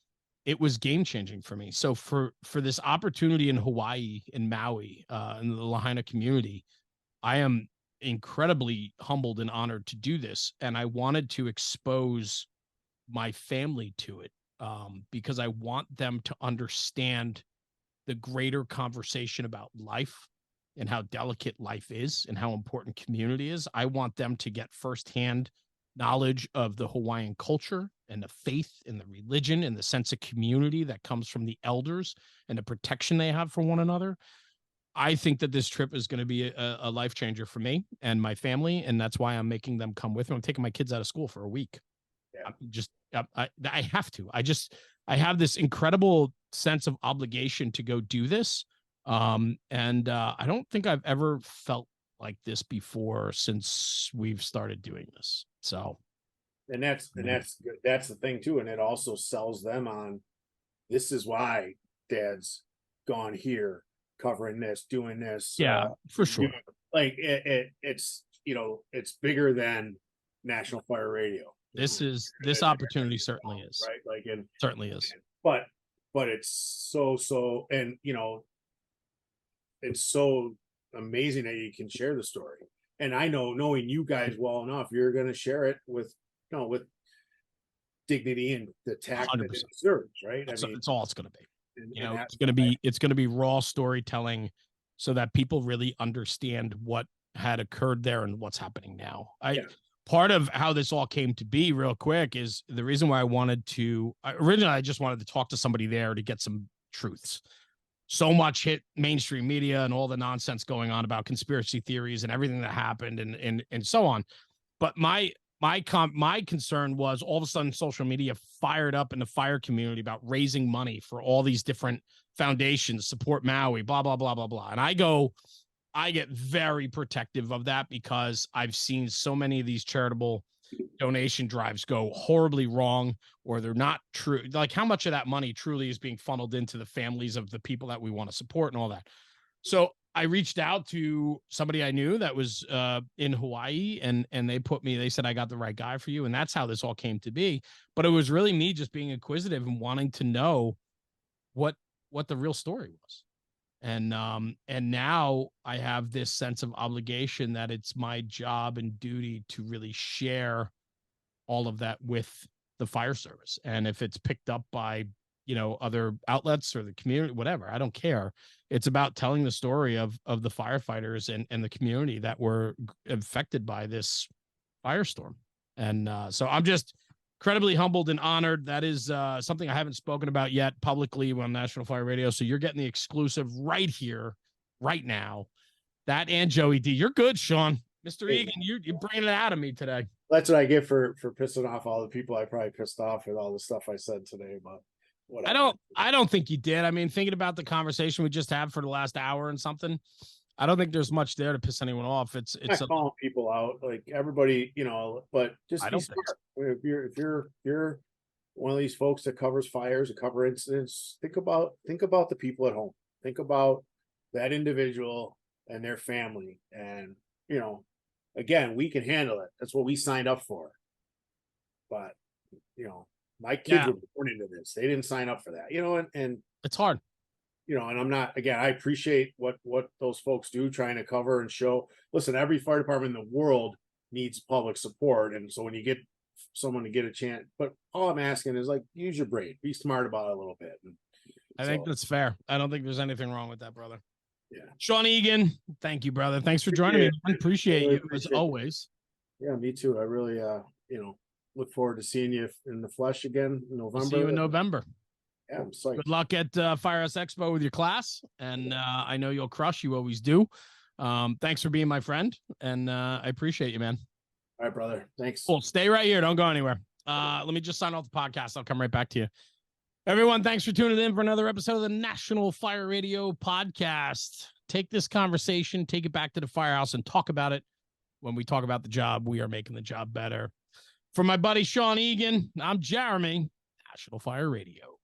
it was game changing for me. So for this opportunity in Hawaii, in Maui, in the Lahaina community, I am incredibly humbled and honored to do this. And I wanted to expose my family to it, because I want them to understand the greater conversation about life and how delicate life is and how important community is. I want them to get firsthand knowledge of the Hawaiian culture and the faith and the religion and the sense of community that comes from the elders and the protection they have for one another. I think that this trip is going to be a life changer for me and my family, and that's why I'm making them come with me. I'm taking my kids out of school for a week. Yeah. I have to. I have this incredible sense of obligation to go do this. And I don't think I've ever felt like this before since we've started doing this. So, and that's the thing too. And it also sells them on, this is why Dad's gone here, covering this, doing this. Yeah, for sure. Like it's, it's bigger than National Fire Radio. This opportunity certainly is. Right. Like, and certainly is. But it's so, and it's so amazing that you can share the story. And I know, knowing you guys well enough, you're going to share it with, with dignity and the tact that it deserves, right? That's all it's going to be. It's going to be raw storytelling so that people really understand what had occurred there and what's happening now. Part of how this all came to be, real quick, is the reason why I wanted to, originally I just wanted to talk to somebody there to get some truths. So much hit mainstream media and all the nonsense going on about conspiracy theories and everything that happened and so on. But my concern was, all of a sudden social media fired up in the fire community about raising money for all these different foundations, support Maui, blah, blah, blah, blah, blah. And I get very protective of that, because I've seen so many of these charitable donation drives go horribly wrong, or they're not true. Like, how much of that money truly is being funneled into the families of the people that we want to support and all that. So I reached out to somebody I knew that was in Hawaii, and they said, I got the right guy for you. And that's how this all came to be. But it was really me just being inquisitive and wanting to know what the real story was. And now I have this sense of obligation that it's my job and duty to really share all of that with the fire service. And if it's picked up by, other outlets or the community, whatever, I don't care. It's about telling the story of the firefighters and the community that were affected by this firestorm. And so I'm just incredibly humbled and honored. That is something I haven't spoken about yet publicly on National Fire Radio. So you're getting the exclusive right here, right now. That and Joey D. You're good, Sean. Mr. Eagen, you're bringing it out of me today. That's what I get for pissing off all the people I probably pissed off with all the stuff I said today. But whatever. I don't think you did. I mean, thinking about the conversation we just had for the last hour and something, I don't think there's much there to piss anyone off. It's calling people out, like everybody, but just be smart. If you're one of these folks that covers fires, that cover incidents, think about the people at home. Think about that individual and their family. And, again, we can handle it. That's what we signed up for. But, my kids were born into this. They didn't sign up for that, and it's hard. And I'm not, again, I appreciate what those folks do, trying to cover and show. Listen, every fire department in the world needs public support. And so when you get someone to get a chance, but all I'm asking is, like, use your brain, be smart about it a little bit. And I think that's fair. I don't think there's anything wrong with that, brother. Yeah. Sean Eagen, thank you, brother. Thanks for joining me. I appreciate you as always. Yeah, me too. I really, look forward to seeing you in the flesh again in November. See you in November. Yeah, I'm psyched. Good luck at Firehouse Expo with your class, and I know you'll crush. You always do. Thanks for being my friend, and I appreciate you, man. All right, brother. Thanks. Cool. Stay right here. Don't go anywhere. Let me just sign off the podcast. I'll come right back to you. Everyone, thanks for tuning in for another episode of the National Fire Radio Podcast. Take this conversation, take it back to the firehouse, and talk about it. When we talk about the job, we are making the job better. For my buddy Sean Eagen, I'm Jeremy, National Fire Radio.